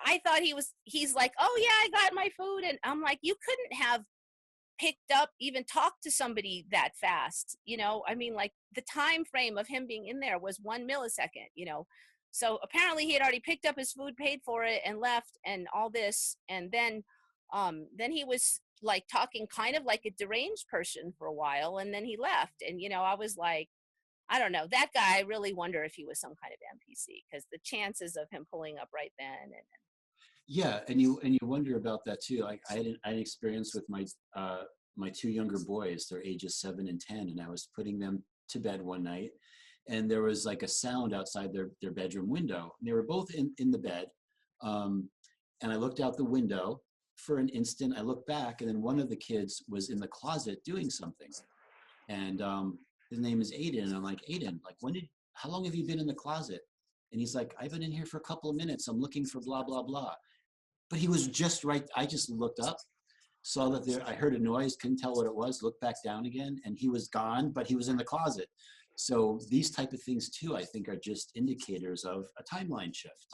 I thought he's like, "Oh yeah, I got my food." And I'm like, you couldn't have picked up, even talked to somebody that fast. You know, I mean, like the time frame of him being in there was 1 millisecond, you know? So apparently he had already picked up his food, paid for it, and left, and all this. And then he was like talking kind of like a deranged person for a while, and then he left. And, you know, I was like, I don't know, that guy, I really wonder if he was some kind of NPC, because the chances of him pulling up right then. Yeah, and you wonder about that too. I had an experience with my 2 younger boys. They're ages 7 and 10, and I was putting them to bed one night, and there was like a sound outside their bedroom window. And they were both in the bed, and I looked out the window for an instant. I looked back, and then one of the kids was in the closet doing something, and his name is Aiden. And I'm like, "Aiden, like, how long have you been in the closet?" And he's like, "I've been in here for a couple of minutes. I'm looking for blah blah blah." But he was just right. I just looked up, saw that I heard a noise, couldn't tell what it was, looked back down again, and he was gone, but he was in the closet. So these type of things too, I think, are just indicators of a timeline shift.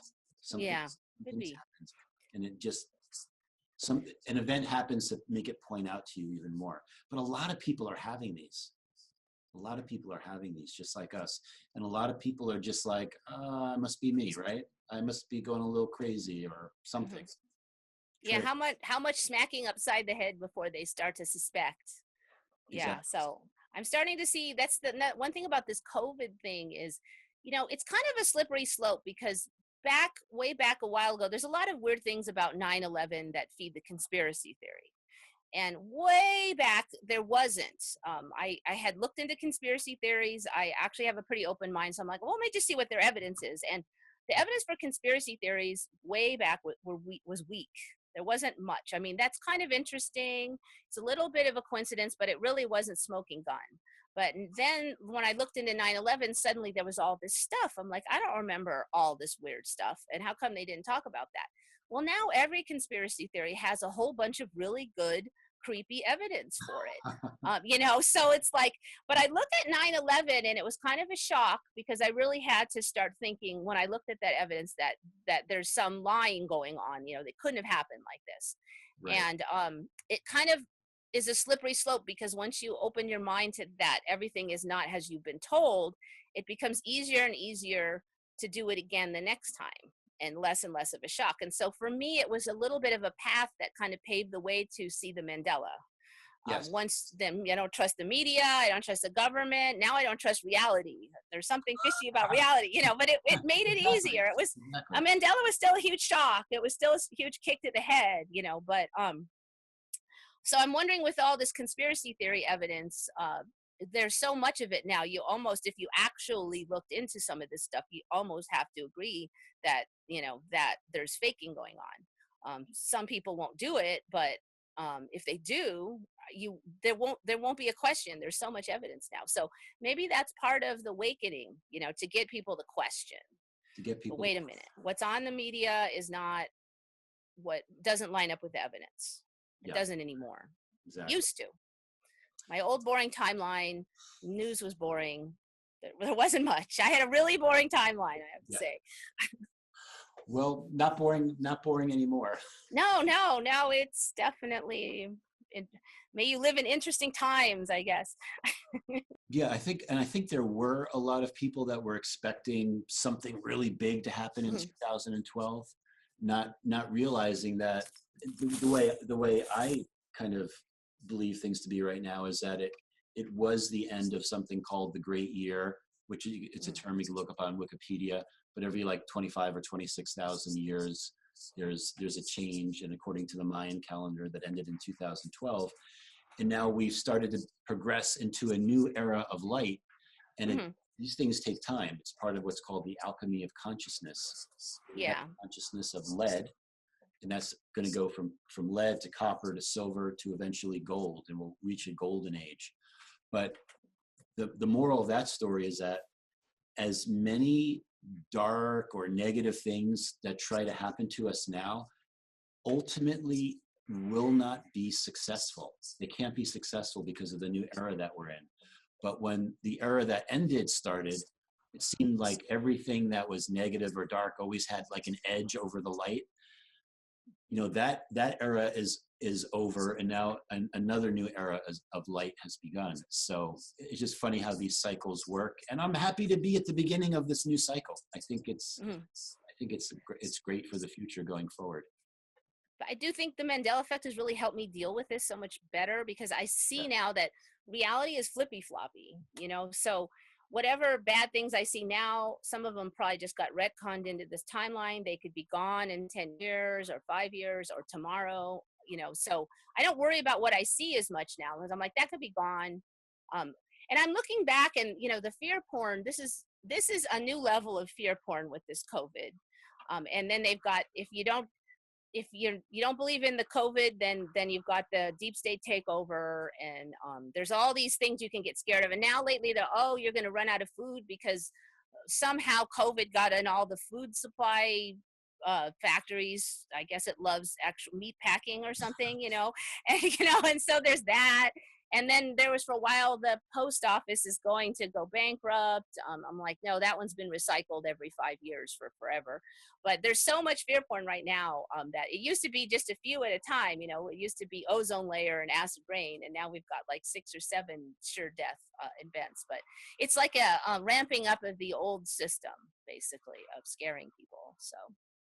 Yeah, could be. Happens, and it just, an event happens to make it point out to you even more. But a lot of people are having these. A lot of people are having these just like us. And a lot of people are just like, it must be me, right? I must be going a little crazy or something. Yeah, how much smacking upside the head before they start to suspect. Yeah, Exactly. so I'm starting to see, that's the one thing about this COVID thing is, it's kind of a slippery slope, because way back a while ago, there's a lot of weird things about 9/11 that feed the conspiracy theory. And way back, there wasn't. I had looked into conspiracy theories. I actually have a pretty open mind. So I'm like, well, let me just see what their evidence is. And the evidence for conspiracy theories way back was weak. There wasn't much. I mean, that's kind of interesting. It's a little bit of a coincidence, but it really wasn't smoking gun. But then when I looked into 9/11, suddenly there was all this stuff. I'm like, I don't remember all this weird stuff. And how come they didn't talk about that? Well, now every conspiracy theory has a whole bunch of really good, creepy evidence for it. So it's like, but I looked at 9/11 and it was kind of a shock, because I really had to start thinking when I looked at that evidence that there's some lying going on, that couldn't have happened like this. Right. And it kind of is a slippery slope, because once you open your mind to that everything is not as you've been told, it becomes easier and easier to do it again the next time, and less of a shock. And so for me, it was a little bit of a path that kind of paved the way to see the Mandela. Yes. Once then, I don't trust the media, I don't trust the government. Now I don't trust reality. There's something fishy about reality, but it made it easier. It was, Mandela was still a huge shock. It was still a huge kick to the head, but so I'm wondering, with all this conspiracy theory evidence, there's so much of it now. You almost, if you actually looked into some of this stuff, you almost have to agree that, that there's faking going on. Some people won't do it, but if they do, there won't be a question. There's so much evidence now. So maybe that's part of the awakening, to get people to question. To get people. But wait a minute. What's on the media is not what doesn't line up with the evidence. It doesn't anymore. Exactly. Used to. My old boring timeline, news was boring. There wasn't much. I had a really boring timeline, I have to say. Well, not boring anymore. No, it's definitely, may you live in interesting times, I guess. Yeah, I think there were a lot of people that were expecting something really big to happen in 2012, not realizing that the way I kind of believe things to be right now is that it was the end of something called the Great Year, which it's a term you can look up on Wikipedia. But every like 25 or 26,000 years, there's a change, and according to the Mayan calendar, that ended in 2012, and now we've started to progress into a new era of light, and these things take time. It's part of what's called the Alchemy of Consciousness. Consciousness of lead. And that's going to go from lead to copper to silver to eventually gold, and we'll reach a golden age. But the moral of that story is that as many dark or negative things that try to happen to us now ultimately will not be successful. They can't be successful because of the new era that we're in. But when the era that ended started, it seemed like everything that was negative or dark always had like an edge over the light. That era is over, and now another new era of light has begun. So it's just funny how these cycles work, and I'm happy to be at the beginning of this new cycle. I think it's great for the future going forward. But I do think the Mandela effect has really helped me deal with this so much better, because I see now that reality is flippy floppy. So whatever bad things I see now, some of them probably just got retconned into this timeline. They could be gone in 10 years or 5 years or tomorrow, so I don't worry about what I see as much now, because I'm like, that could be gone. And I'm looking back, and, the fear porn, this is a new level of fear porn with this COVID. And then they've got, if you don't believe in the COVID, then you've got the deep state takeover, and there's all these things you can get scared of. And now lately, you're going to run out of food because somehow COVID got in all the food supply factories. I guess it loves actual meat packing or something, and and so there's that. And then there was for a while the post office is going to go bankrupt. I'm like, no, that one's been recycled every 5 years for forever. But there's so much fear porn right now that it used to be just a few at a time. It used to be ozone layer and acid rain, and now we've got like 6 or 7 sure death events. But it's like a ramping up of the old system, basically, of scaring people. So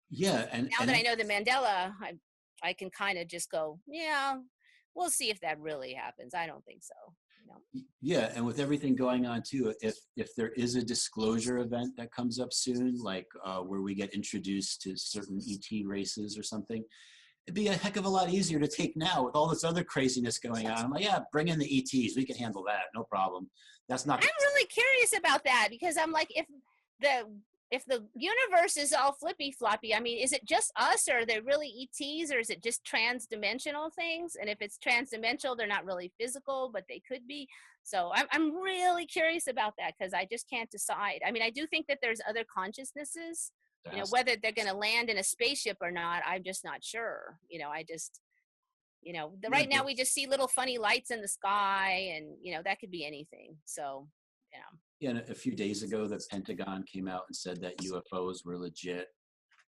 Yeah, now that I know the Mandela, I can kind of just go, yeah, we'll see if that really happens. I don't think so. Yeah, and with everything going on too, if there is a disclosure event that comes up soon, like where we get introduced to certain ET races or something, it'd be a heck of a lot easier to take now with all this other craziness going on. I'm like, yeah, bring in the ETs. We can handle that. No problem. That's not. I'm really curious about that because I'm like, if the universe is all flippy floppy, I mean, is it just us, or are they really ETs, or is it just trans-dimensional things? And if it's trans-dimensional, they're not really physical, but they could be. So I'm really curious about that because I just can't decide. I mean, I do think that there's other consciousnesses, whether they're going to land in a spaceship or not, I'm just not sure. Right now we just see little funny lights in the sky, and that could be anything. So, Yeah, and a few days ago, the Pentagon came out and said that UFOs were legit,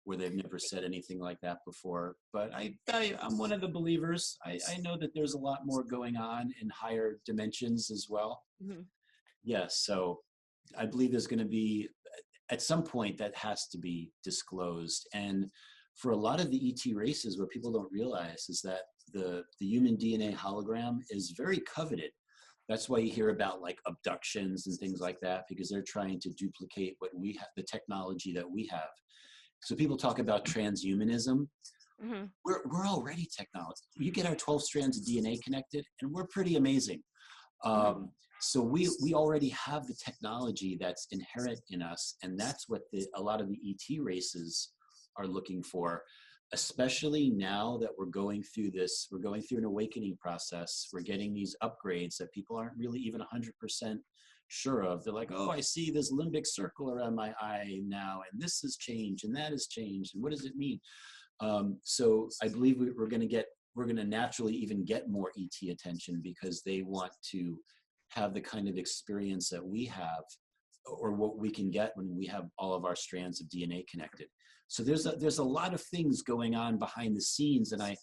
where they've never said anything like that before. But I'm one of the believers. I know that there's a lot more going on in higher dimensions as well. Mm-hmm. Yeah, so I believe there's going to be, at some point, that has to be disclosed. And for a lot of the ET races, what people don't realize is that the human DNA hologram is very coveted. That's why you hear about like abductions and things like that, because they're trying to duplicate what we have, the technology that we have. So people talk about transhumanism. Mm-hmm. We're already technology. You get our 12 strands of DNA connected, and we're pretty amazing. So we already have the technology that's inherent in us, and that's what a lot of the ET races are looking for. Especially now that we're going through an awakening process. We're getting these upgrades that people aren't really even 100% sure of. They're like, oh, I see this limbic circle around my eye now, and this has changed, and that has changed, and what does it mean? So I believe we're going to naturally even get more ET attention because they want to have the kind of experience that we have, or what we can get when we have all of our strands of DNA connected. So there's a lot of things going on behind the scenes, and I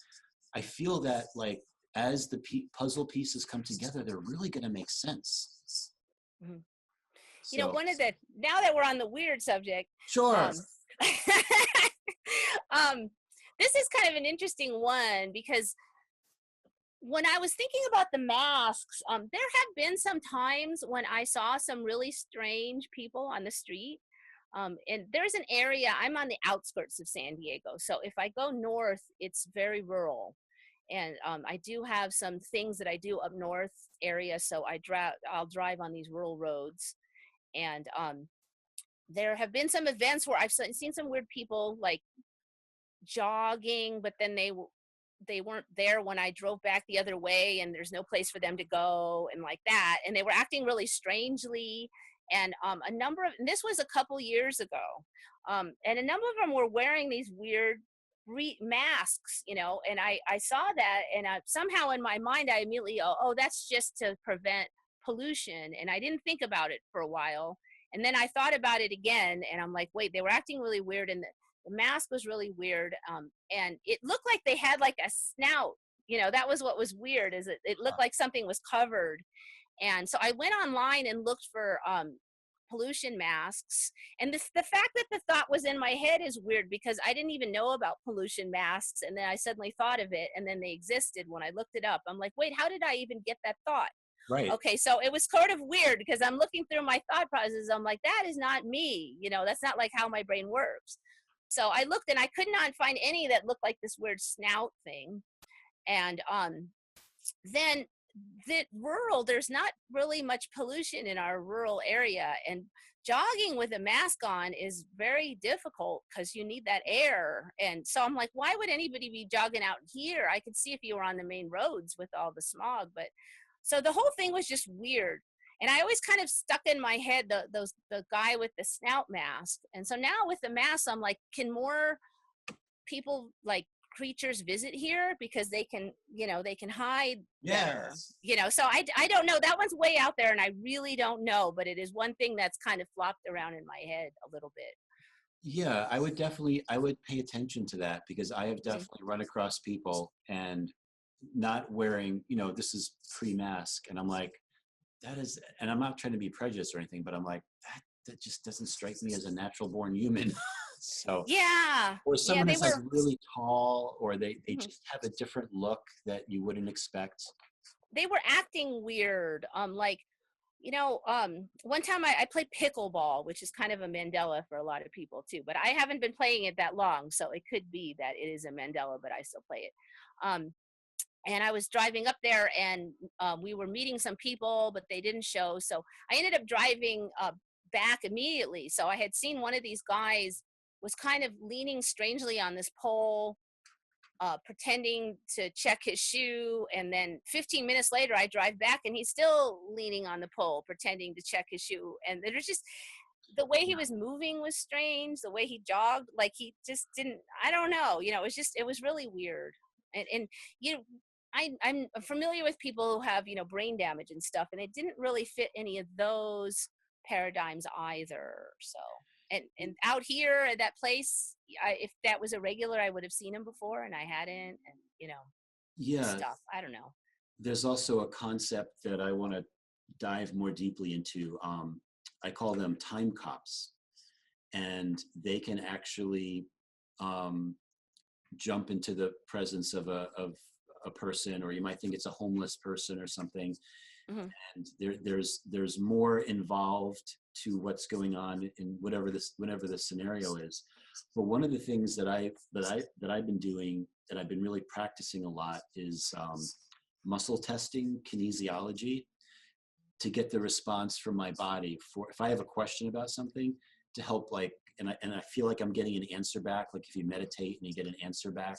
feel that like as the puzzle pieces come together, they're really going to make sense. Mm-hmm. So, now that we're on the weird subject, sure. This is kind of an interesting one because when I was thinking about the masks, there have been some times when I saw some really strange people on the street. And there's an area, I'm on the outskirts of San Diego. So if I go north, it's very rural. And I do have some things that I do up north area. So I'll drive on these rural roads. And there have been some events where I've seen some weird people like jogging, but then they weren't there when I drove back the other way, and there's no place for them to go and like that. And they were acting really strangely. And and this was a couple years ago, and a number of them were wearing these weird masks, and I saw that, and somehow in my mind, I immediately, oh, that's just to prevent pollution. And I didn't think about it for a while. And then I thought about it again, and I'm like, wait, they were acting really weird. And the mask was really weird. And it looked like they had like a snout, that was what was weird, is it looked like something was covered. And so I went online and looked for pollution masks. And the fact that the thought was in my head is weird because I didn't even know about pollution masks. And then I suddenly thought of it, and then they existed when I looked it up. I'm like, wait, how did I even get that thought? Right. Okay, so it was sort of weird because I'm looking through my thought process. I'm like, that is not me. That's not like how my brain works. So I looked and I could not find any that looked like this weird snout thing. And then there's not really much pollution in our rural area, and jogging with a mask on is very difficult because you need that air. And so I'm like, why would anybody be jogging out here? I could see if you were on the main roads with all the smog, but so the whole thing was just weird. And I always kind of stuck in my head the guy with the snout mask. And so now with the mask, I'm like, can more people like creatures visit here because they can, they can hide there, so I don't know. That one's way out there and I really don't know, but it is one thing that's kind of flopped around in my head a little bit. Yeah, I would pay attention to that, because I have definitely run across people and not wearing, this is pre-mask, and I'm like, that is, and I'm not trying to be prejudiced or anything, but I'm like, that just doesn't strike me as a natural born human. So yeah, or someone they who's were like really tall, or they just have a different look that you wouldn't expect. they were acting weird. One time I played pickleball, which is kind of a Mandela for a lot of people too, but I haven't been playing it that long, so it could be that it is a Mandela, but I still play it. And I was driving up there, and we were meeting some people, but they didn't show, so I ended up driving back immediately. So I had seen one of these guys was kind of leaning strangely on this pole, pretending to check his shoe, and then 15 minutes later I drive back and he's still leaning on the pole pretending to check his shoe. And there's just, the way he was moving was strange, the way he jogged, like he just didn't, I don't know, it was really weird. And I'm familiar with people who have brain damage and stuff, and it didn't really fit any of those paradigms either. So and out here at that place, if that was a regular, I would have seen him before, and I hadn't, and stuff. I don't know. There's also a concept that I want to dive more deeply into. I call them time cops, and they can actually jump into the presence of a person, or you might think it's a homeless person or something. Mm-hmm. And there's more involved to what's going on in whatever the scenario is. But one of the things that I've been doing, that I've been really practicing a lot, is muscle testing, kinesiology, to get the response from my body for if I have a question about something, to help, like, and I feel like I'm getting an answer back, like if you meditate and you get an answer back.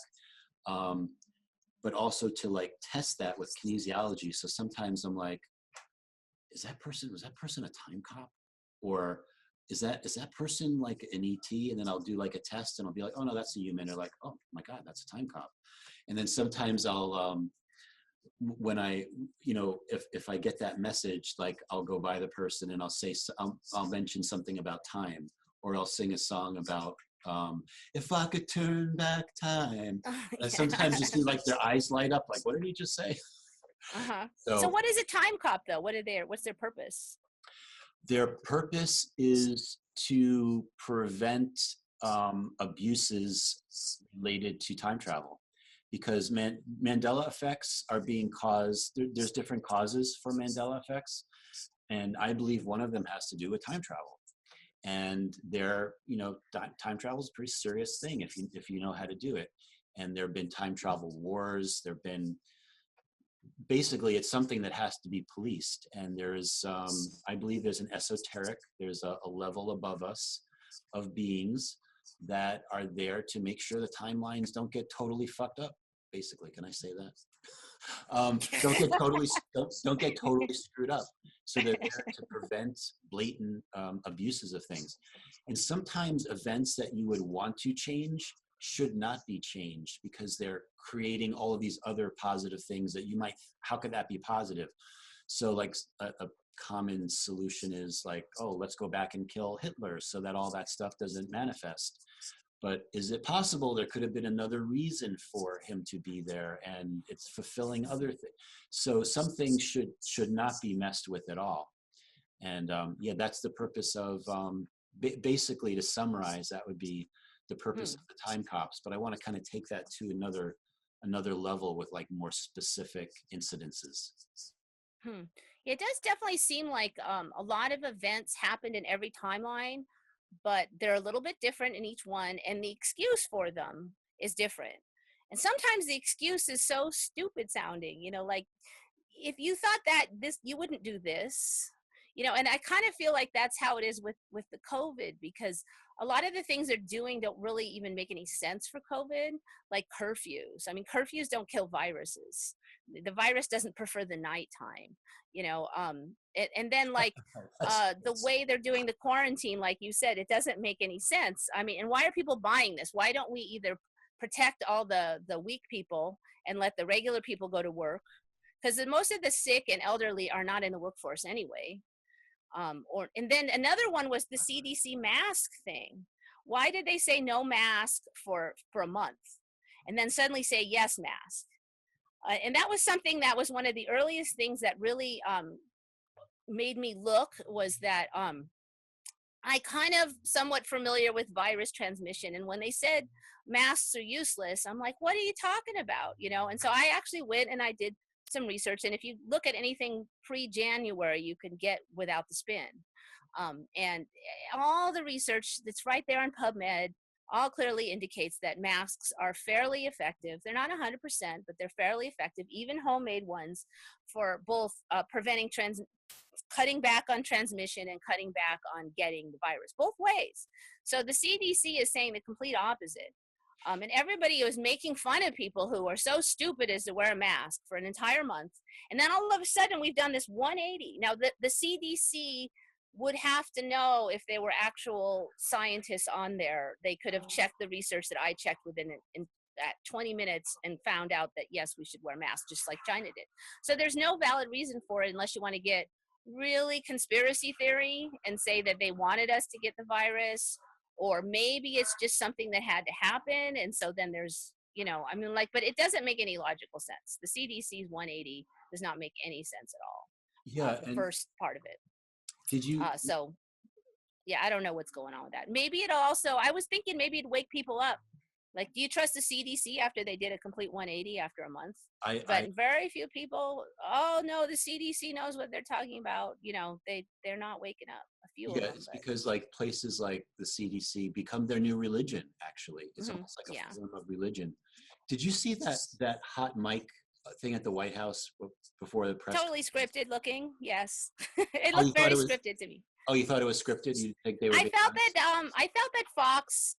But also to like test that with kinesiology. So sometimes I'm like, was that person a time cop? Or is that person like an ET? And then I'll do like a test and I'll be like, oh no, that's a human. Or like, oh my God, that's a time cop. And then sometimes I'll, when I, if I get that message, like I'll go by the person and I'll say, I'll mention something about time, or I'll sing a song about, if I could turn back time. And sometimes you see like their eyes light up, like, what did he just say? Uh-huh. So what is a time cop though? What's their purpose? Their purpose is to prevent abuses related to time travel, because Mandela effects are being caused. There's different causes for Mandela effects, and I believe one of them has to do with time travel. And time travel is a pretty serious thing if you know how to do it. And there have been time travel wars. There have been, basically, it's something that has to be policed. And there's, I believe there's an esoteric, there's a level above us of beings that are there to make sure the timelines don't get totally fucked up. Basically, can I say that? Don't get totally screwed up. So they're there to prevent blatant abuses of things. And sometimes events that you would want to change should not be changed, because they're creating all of these other positive things that you might, how could that be positive? So like a common solution is like, oh, let's go back and kill Hitler so that all that stuff doesn't manifest. But is it possible there could have been another reason for him to be there, and it's fulfilling other things? So some things should not be messed with at all. And that's the purpose of, basically, to summarize, that would be the purpose of the time cops. But I want to kind of take that to another level with like more specific incidences. It does definitely seem like a lot of events happened in every timeline, but they're a little bit different in each one, and the excuse for them is different. And sometimes the excuse is so stupid sounding, like if you thought that you wouldn't do this, and I kind of feel like that's how it is with the COVID, because a lot of the things they're doing don't really even make any sense for COVID, like curfews. I mean, curfews don't kill viruses. The virus doesn't prefer the nighttime, and then like the way they're doing the quarantine, like you said, it doesn't make any sense. I mean, and why are people buying this? Why don't we either protect all the weak people and let the regular people go to work, because most of the sick and elderly are not in the workforce anyway. And then another one was the CDC mask thing. Why did they say no mask for a month, and then suddenly say yes mask? And that was something that was one of the earliest things that really made me look, was that I kind of somewhat familiar with virus transmission, and when they said masks are useless, I'm like, what are you talking about? You know, and so I actually went and I did some research, and if you look at anything pre-January, you can get without the spin. And all the research that's right there on PubMed all clearly indicates that masks are fairly effective. They're not 100%, but they're fairly effective, even homemade ones, for both preventing cutting back on transmission and cutting back on getting the virus, both ways. So the CDC is saying the complete opposite. And everybody was making fun of people who are so stupid as to wear a mask for an entire month. And then all of a sudden we've done this 180. Now the CDC would have to know if there were actual scientists on there. They could have checked the research that I checked within at 20 minutes and found out that yes, we should wear masks, just like China did. So there's no valid reason for it, unless you want to get really conspiracy theory and say that they wanted us to get the virus, or maybe it's just something that had to happen. And so then there's, you know, I mean, like, but it doesn't make any logical sense. The CDC's 180 does not make any sense at all. Yeah. The first part of it. Did you? So yeah, I don't know what's going on with that. Maybe it also, I was thinking maybe it'd wake people up. Like, do you trust the CDC after they did a complete 180 after a month? But very few people, oh no, the CDC knows what they're talking about. You know, they're not waking up. A few of them. It's because like places like the CDC become their new religion, actually. It's almost like a form of religion. Did you see that hot mic thing at the White House before the press? Totally scripted looking, yes. It looked very scripted to me. Oh, you thought it was scripted? You think they were? I felt that Fox,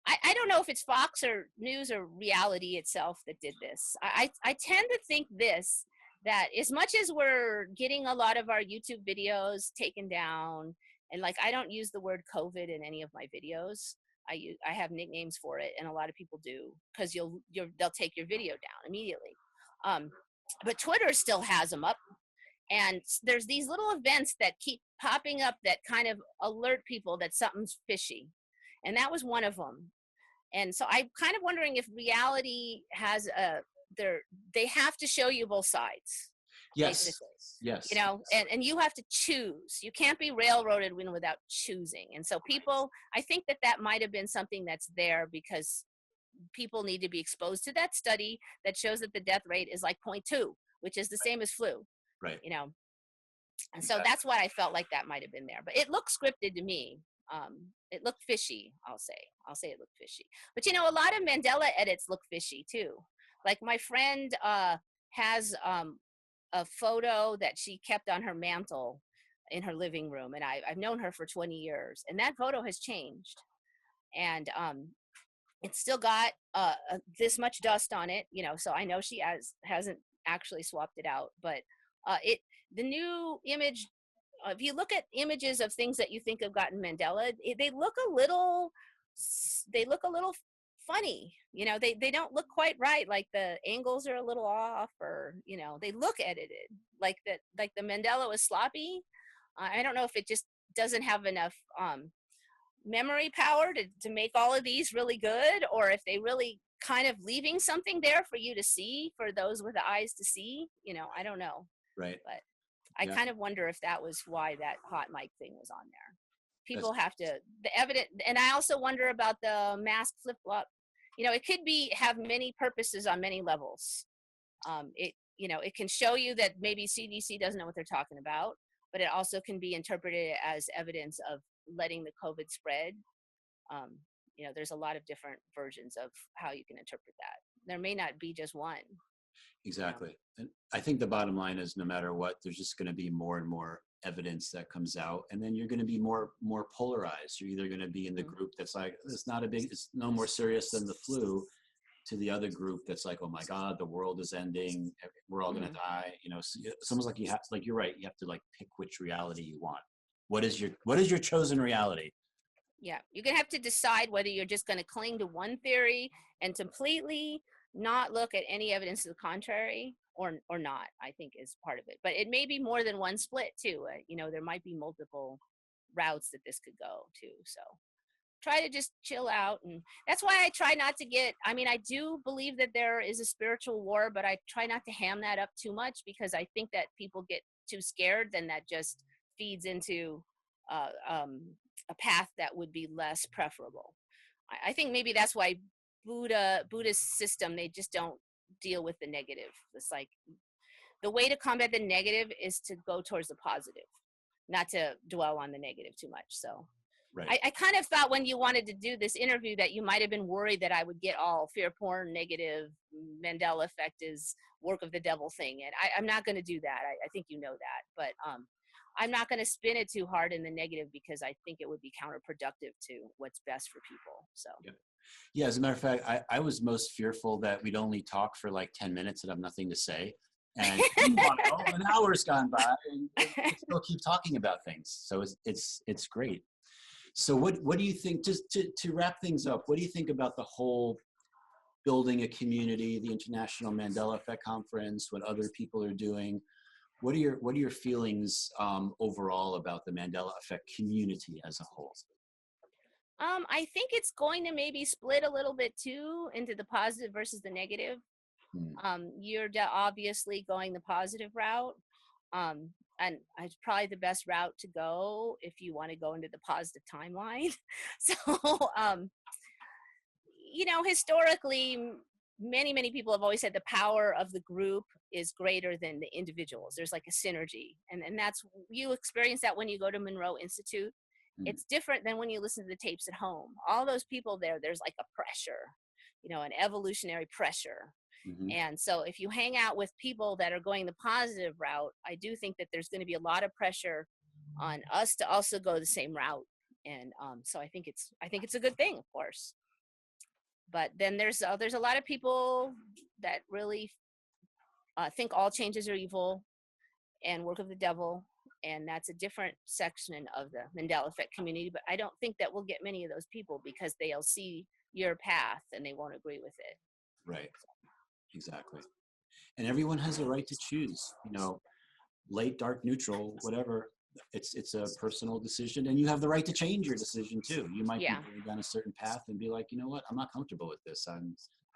I don't know if it's Fox or News or reality itself that did this. I tend to think that as much as we're getting a lot of our YouTube videos taken down, and like, I don't use the word COVID in any of my videos. I have nicknames for it, and a lot of people do, because they'll take your video down immediately. But Twitter still has them up, and there's these little events that keep popping up that kind of alert people that something's fishy, and that was one of them. And so I'm kind of wondering if reality has they have to show you both sides. Yes. Basically. Yes. You know, and you have to choose. You can't be railroaded without choosing. And so people, I think that might have been something that's there because people need to be exposed to that study that shows that the death rate is like 0.2, which is the same as flu. Right. You know, and so that's why I felt like that might have been there. But it looked scripted to me. It looked fishy, I'll say it looked fishy. But you know, a lot of Mandela edits look fishy too. Like my friend has a photo that she kept on her mantle in her living room, and I've known her for 20 years, and that photo has changed, and it's still got this much dust on it, you know, so I know she hasn't actually swapped it out. But the new image, if you look at images of things that you think have gotten Mandela, they look a little funny, you know. They don't look quite right. Like the angles are a little off, or you know, they look edited. Like the Mandela was sloppy. I don't know if it just doesn't have enough memory power to make all of these really good, or if they really kind of leaving something there for you to see, for those with the eyes to see. You know, I don't know. Right. But I kind of wonder if that was why that hot mic thing was on there. People have to, the evidence, and I also wonder about the mask flip-flop. You know, it could have many purposes on many levels. You know, it can show you that maybe CDC doesn't know what they're talking about, but it also can be interpreted as evidence of letting the COVID spread. You know, there's a lot of different versions of how you can interpret that. There may not be just one. Exactly. And I think the bottom line is, no matter what, there's just going to be more and more evidence that comes out, and then you're going to be more polarized. You're either going to be in the group that's like, it's no more serious than the flu, to the other group that's like, oh my God, the world is ending, we're all going to die. You know, so it's almost like you're right. You have to like pick which reality you want. What is your chosen reality? Yeah, you're gonna have to decide whether you're just gonna cling to one theory and completely not look at any evidence to the contrary, or not. I think is part of it, but it may be more than one split too. You know, there might be multiple routes that this could go to. So try to just chill out, and that's why I try not to get. I mean, I do believe that there is a spiritual war, but I try not to ham that up too much because I think that people get too scared, then that just feeds into uh, um, a path that would be less preferable. I think maybe that's why Buddha's system, they just don't deal with the negative. It's like the way to combat the negative is to go towards the positive, not to dwell on the negative too much. So Right. I kind of thought when you wanted to do this interview that you might have been worried that I would get all fear porn, negative, Mandela effect is work of the devil thing. And I'm not going to do that. I think you know that. But I'm not going to spin it too hard in the negative because I think it would be counterproductive to what's best for people. So. Yeah. Yeah, as a matter of fact, I was most fearful that we'd only talk for like 10 minutes and have nothing to say. And meanwhile, an hour's gone by and we still keep talking about things. So it's great. So what do you think, just to wrap things up, what do you think about the whole building a community, the International Mandela Effect Conference, what other people are doing? What are your feelings overall about the Mandela Effect community as a whole? I think it's going to maybe split a little bit too into the positive versus the negative. You're obviously going the positive route. And it's probably the best route to go if you want to go into the positive timeline. So, you know, historically, many people have always said the power of the group is greater than the individuals. There's like a synergy. And that's, you experience that when you go to Monroe Institute. It's different than when you listen to the tapes at home. All those people there, there's like a pressure, you know, an evolutionary pressure. And so if you hang out with people that are going the positive route, I do think that there's going to be a lot of pressure on us to also go the same route. And so I think it's a good thing, of course. But then there's a lot of people that really think all changes are evil and work of the devil. And that's a different section of the Mandela Effect community. But I don't think that we'll get many of those people because they'll see your path and they won't agree with it. Right. Exactly. And everyone has a right to choose, you know, light, dark, neutral, whatever. It's a personal decision, and you have the right to change your decision too. You might be going down a certain path and be like, you know what, I'm not comfortable with this.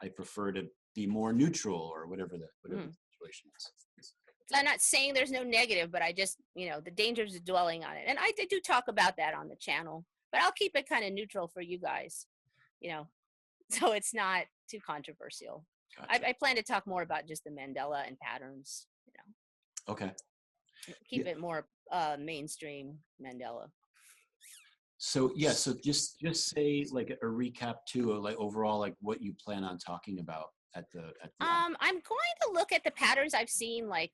I prefer to be more neutral, or whatever the situation is. I'm not saying there's no negative, but I just, you know, the dangers of dwelling on it. And I do talk about that on the channel, but I'll keep it kind of neutral for you guys, you know, so it's not too controversial. Gotcha. I plan to talk more about just the Mandela and patterns, you know. Okay. Keep it more mainstream Mandela. So yeah, so just say like a recap too, like overall, like what you plan on talking about at the I'm going to look at the patterns I've seen, like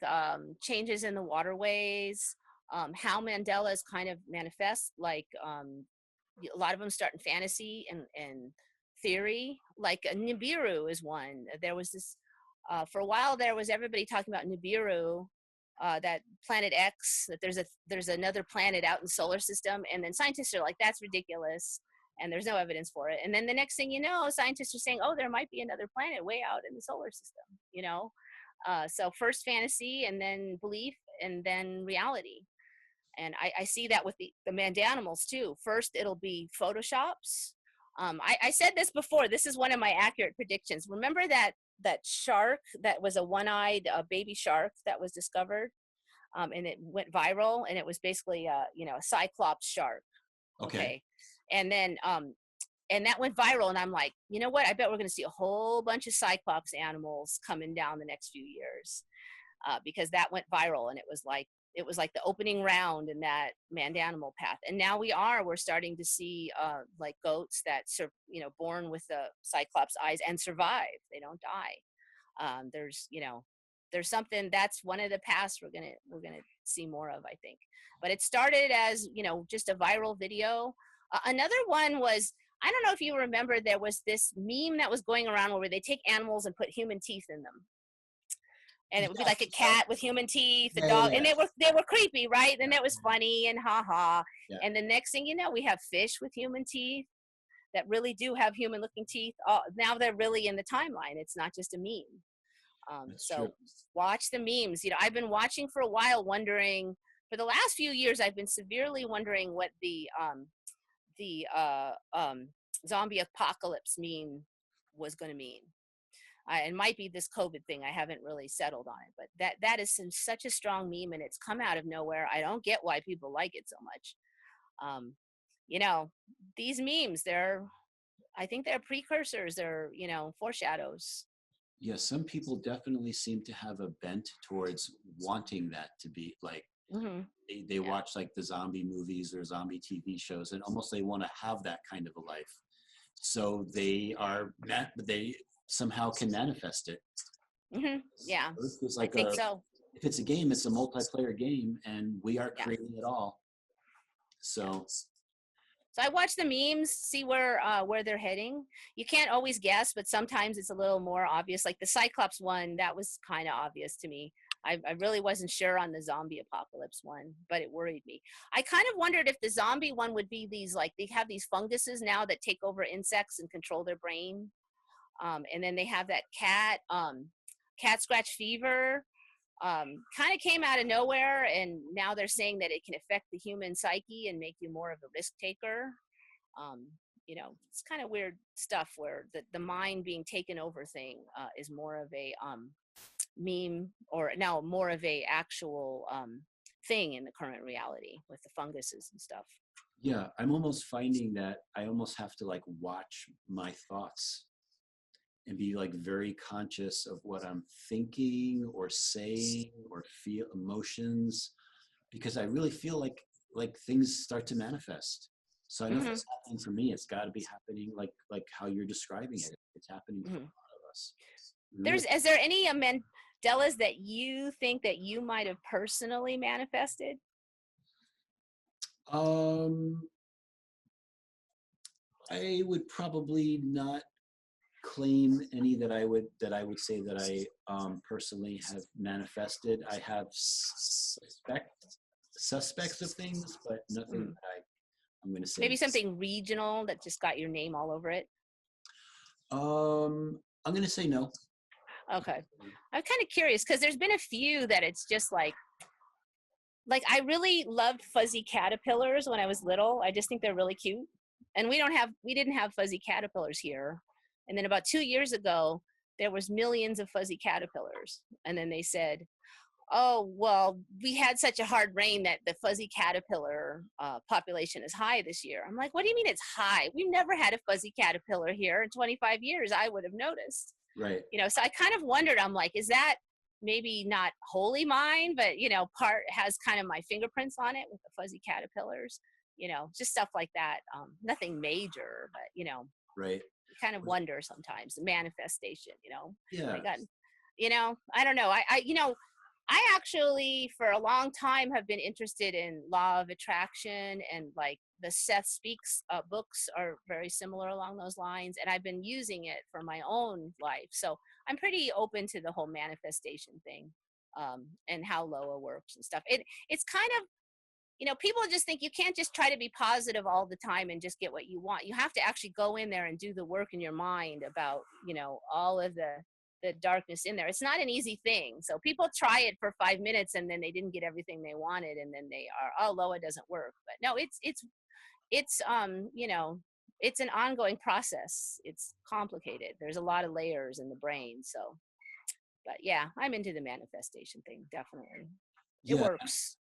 changes in the waterways, how Mandela's kind of manifests, like a lot of them start in fantasy and theory, like Nibiru is one. There was this for a while there was everybody talking about Nibiru, that planet X, that there's another planet out in the solar system, and then scientists are like, that's ridiculous and there's no evidence for it. And then the next thing you know, scientists are saying, oh, there might be another planet way out in the solar system, you know. So first fantasy, and then belief, and then reality. And I see that with the Mandanimals too. First it'll be photoshops. I said this before, this is one of my accurate predictions. Remember that shark that was a one-eyed baby shark that was discovered, and it went viral, and it was basically a cyclops shark. Okay. And then and that went viral, and I'm like, you know what, I bet we're going to see a whole bunch of cyclops animals coming down the next few years, because that went viral, and it was like the opening round in that Mandanimal path. And now we're starting to see like goats that born with the cyclops eyes and survive. They don't die. There's something, that's one of the paths we're gonna see more of, I think. But it started as just a viral video. Another one was, I don't know if you remember, there was this meme that was going around where they take animals and put human teeth in them. And it would be Yeah, like a cat with human teeth, a yeah, dog, yeah, and they were creepy, right? And it was funny and ha. yeah. And the next thing you know, we have fish with human teeth that really do have human looking teeth. Now they're really in the timeline. It's not just a meme. That's true. So watch the memes. I've been watching for a while, wondering, for the last few years, I've been severely wondering what the zombie apocalypse meme was going to mean. It might be this COVID thing. I haven't really settled on it, but that is such a strong meme, and it's come out of nowhere. I don't get why people like it so much. Um, these memes, I think they're precursors. They're, foreshadows. Yeah, some people definitely seem to have a bent towards wanting that to be like, Mm-hmm. they watch like the zombie movies or zombie TV shows, and almost they want to have that kind of a life. So they somehow can manifest it. Mm-hmm. Yeah, It's I like think so. if it's a game, it's a multiplayer game, and we are Yeah. creating it all. So So I watch the memes, see where they're heading. You can't always guess, but sometimes it's a little more obvious. Like the Cyclops one, that was kind of obvious to me. I really wasn't sure on the zombie apocalypse one, but it worried me. I kind of wondered if the zombie one would be these, like, they have these funguses now that take over insects and control their brain. And then they have that cat scratch fever, kind of came out of nowhere, and now they're saying that it can affect the human psyche and make you more of a risk taker. It's kind of weird stuff where the mind being taken over thing is more of a meme, or now more of a actual thing in the current reality with the funguses and stuff. yeah, I'm almost finding that I almost have to like watch my thoughts and be like very conscious of what I'm thinking or saying or feel emotions, because I really feel like things start to manifest. So I know if it's happening for me, it's got to be happening like how you're describing it. It's happening for a lot of us. Really. Is there any Mandelas that you think that you might have personally manifested? I would probably not claim any that I would say that I personally have manifested. I have suspects of things, but nothing that I'm going to say. Maybe something regional that just got your name all over it. I'm going to say no. Okay, I'm kind of curious because there's been a few that it's just like I really loved fuzzy caterpillars when I was little. I just think they're really cute, and we didn't have fuzzy caterpillars here. And then about 2 years ago, there was millions of fuzzy caterpillars, and then they said, oh, well, we had such a hard rain that the fuzzy caterpillar population is high this year. I'm like, what do you mean it's high? We've never had a fuzzy caterpillar here in 25 years. I would have noticed. Right. So I kind of wondered, I'm like, is that maybe not wholly mine, but, part has kind of my fingerprints on it with the fuzzy caterpillars, just stuff like that. Nothing major, but, Right. you kind of wonder sometimes the manifestation, Yeah. I don't know. I actually, for a long time, have been interested in law of attraction, and like the Seth Speaks books are very similar along those lines. And I've been using it for my own life. So I'm pretty open to the whole manifestation thing, and how Loa works and stuff. It's kind of, people just think you can't just try to be positive all the time and just get what you want. You have to actually go in there and do the work in your mind about, all of the darkness in there. It's not an easy thing. So people try it for 5 minutes and then they didn't get everything they wanted, and then they are, oh, Loa doesn't work. But no, it's it's an ongoing process. It's complicated. There's a lot of layers in the brain. So, but yeah, I'm into the manifestation thing. Definitely. It works.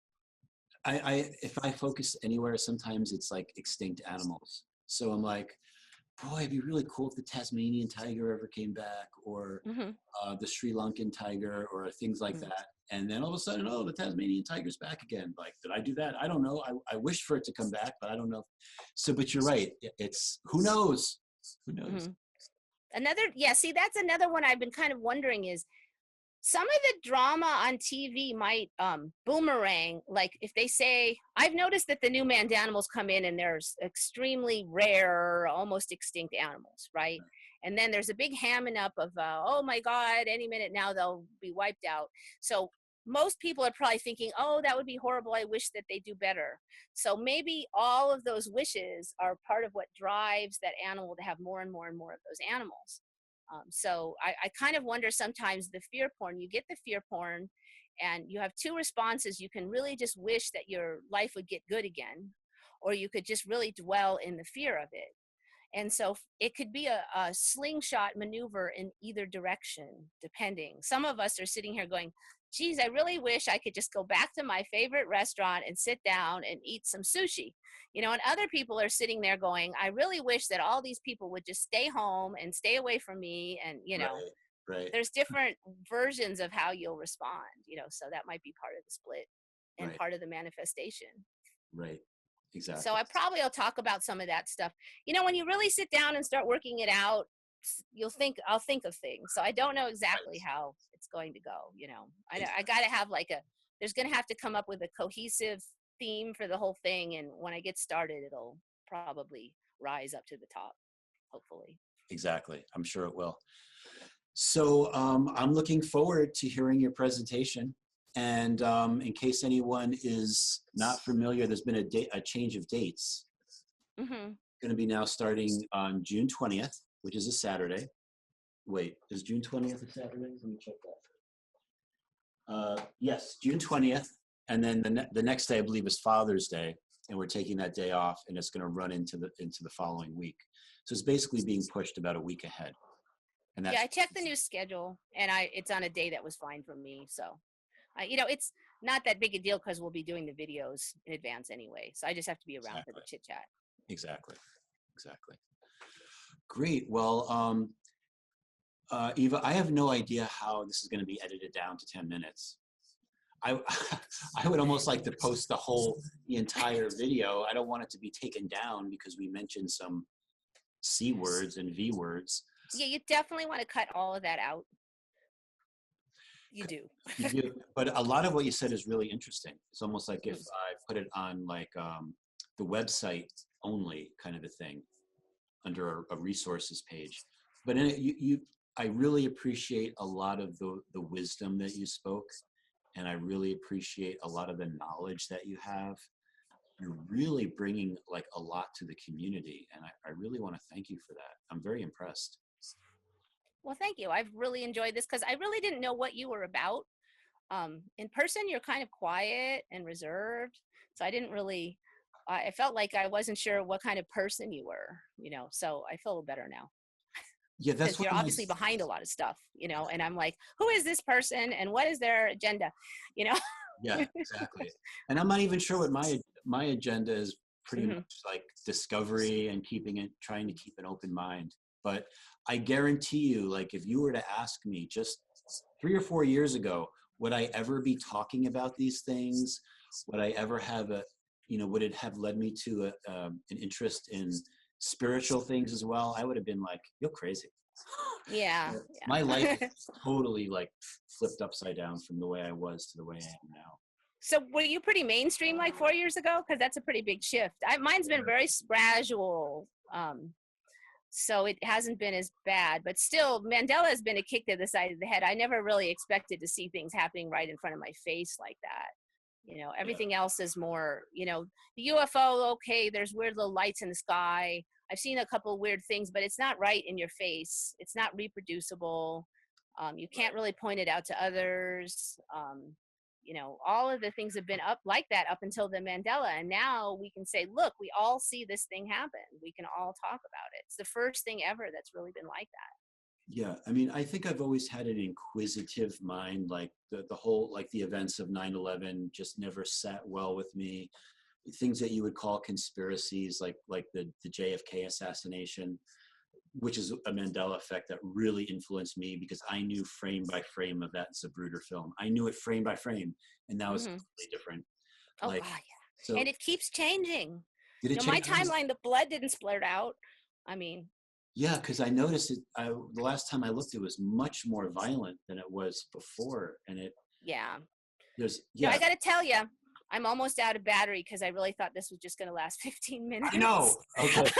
If I focus anywhere, sometimes it's like extinct animals. So I'm like, boy, it'd be really cool if the Tasmanian tiger ever came back, or the Sri Lankan tiger, or things like that. And then all of a sudden, oh, the Tasmanian tiger's back again. Like, did I do that? I don't know. I wish for it to come back, but I don't know. So, but you're right. It's, who knows? Who knows? See, that's another one I've been kind of wondering is, some of the drama on TV might boomerang. Like if they say, I've noticed that the new Mandanimals come in and there's extremely rare, almost extinct animals, right? And then there's a big hamming up of, oh my God, any minute now they'll be wiped out. So most people are probably thinking, oh, that would be horrible. I wish that they do better. So maybe all of those wishes are part of what drives that animal to have more and more and more of those animals. So I kind of wonder sometimes the fear porn, you get the fear porn and you have two responses. You can really just wish that your life would get good again, or you could just really dwell in the fear of it. And so it could be a slingshot maneuver in either direction, depending. Some of us are sitting here going, geez, I really wish I could just go back to my favorite restaurant and sit down and eat some sushi. You know, and other people are sitting there going, I really wish that all these people would just stay home and stay away from me. And, you know, right. There's different versions of how you'll respond, you know, so that might be part of the split and part of the manifestation. Right. Exactly. So I'll talk about some of that stuff. You know, when you really sit down and start working it out, I'll think of things. So I don't know exactly how it's going to go. You know, I got to have there's going to have to come up with a cohesive theme for the whole thing. And when I get started, it'll probably rise up to the top, hopefully. Exactly. I'm sure it will. So I'm looking forward to hearing your presentation. And in case anyone is not familiar, there's been a change of dates. Going to be now starting on June 20th, which is a Saturday. Wait, is June 20th a Saturday? Let me check that. Yes, June 20th. And then the next day, I believe, is Father's Day. And we're taking that day off, and it's going to run into the following week. So it's basically being pushed about a week ahead. And that's, I checked the new schedule, and it's on a day that was fine for me. So, you know, it's not that big a deal because we'll be doing the videos in advance anyway. So I just have to be around for the chit chat. Exactly. Great. Well, Eva, I have no idea how this is going to be edited down to 10 minutes. I would almost like to post the entire video. I don't want it to be taken down because we mentioned some C words and V words. Yeah, you definitely want to cut all of that out. You do. You do. But a lot of what you said is really interesting. It's almost like if I put it on like the website only kind of a thing under a resources page. But in it, I really appreciate a lot of the wisdom that you spoke. And I really appreciate a lot of the knowledge that you have. You're really bringing like a lot to the community. And I really want to thank you for that. I'm very impressed. Well, thank you. I've really enjoyed this because I really didn't know what you were about. In person, you're kind of quiet and reserved. So I didn't really, I felt like I wasn't sure what kind of person you were, you know, so I feel better now. Yeah, that's what you're obviously behind a lot of stuff, you know, and I'm like, who is this person and what is their agenda, you know? Yeah, exactly. And I'm not even sure what my agenda is. Pretty much like discovery and trying to keep an open mind. But I guarantee you, like if you were to ask me just 3 or 4 years ago, would I ever be talking about these things? Would I ever have would it have led me to an interest in spiritual things as well? I would have been like, you're crazy. Yeah. My life is totally like flipped upside down from the way I was to the way I am now. So were you pretty mainstream like 4 years ago? Because that's a pretty big shift. Mine's been very gradual. So it hasn't been as bad, but still Mandela has been a kick to the side of the head. I never really expected to see things happening right in front of my face like that. You know, everything else is more, you know, the UFO, okay, there's weird little lights in the sky. I've seen a couple of weird things, but it's not right in your face. It's not reproducible. You can't really point it out to others. You know, all of the things have been up like that up until the Mandela. And now we can say, look, we all see this thing happen. We can all talk about it. It's the first thing ever that's really been like that. Yeah, I mean, I think I've always had an inquisitive mind, like the whole, like the events of 9/11 just never sat well with me. Things that you would call conspiracies, like the JFK assassination, which is a Mandela effect that really influenced me because I knew frame by frame of that Zapruder film. I knew it frame by frame, and that was completely different. Oh, like, yeah. So, and it keeps changing. Did it change? My timeline, the blood didn't splurt out. I mean. Yeah, because I noticed it. The last time I looked, it was much more violent than it was before, and it. Yeah. There's. Yeah. I got to tell you, I'm almost out of battery because I really thought this was just going to last 15 minutes. I know. Okay.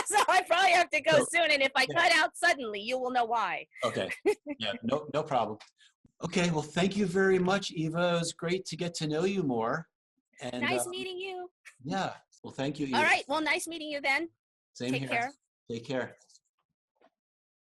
So I probably have to go So, soon, and if I yeah. cut out suddenly, you will know why. Okay. Yeah, no problem. Okay, well, thank you very much, Eva. It was great to get to know you more. And Nice meeting you. yeah, well, thank you, All Eva. right. Well, nice meeting you then. Same Take here. care. Take care.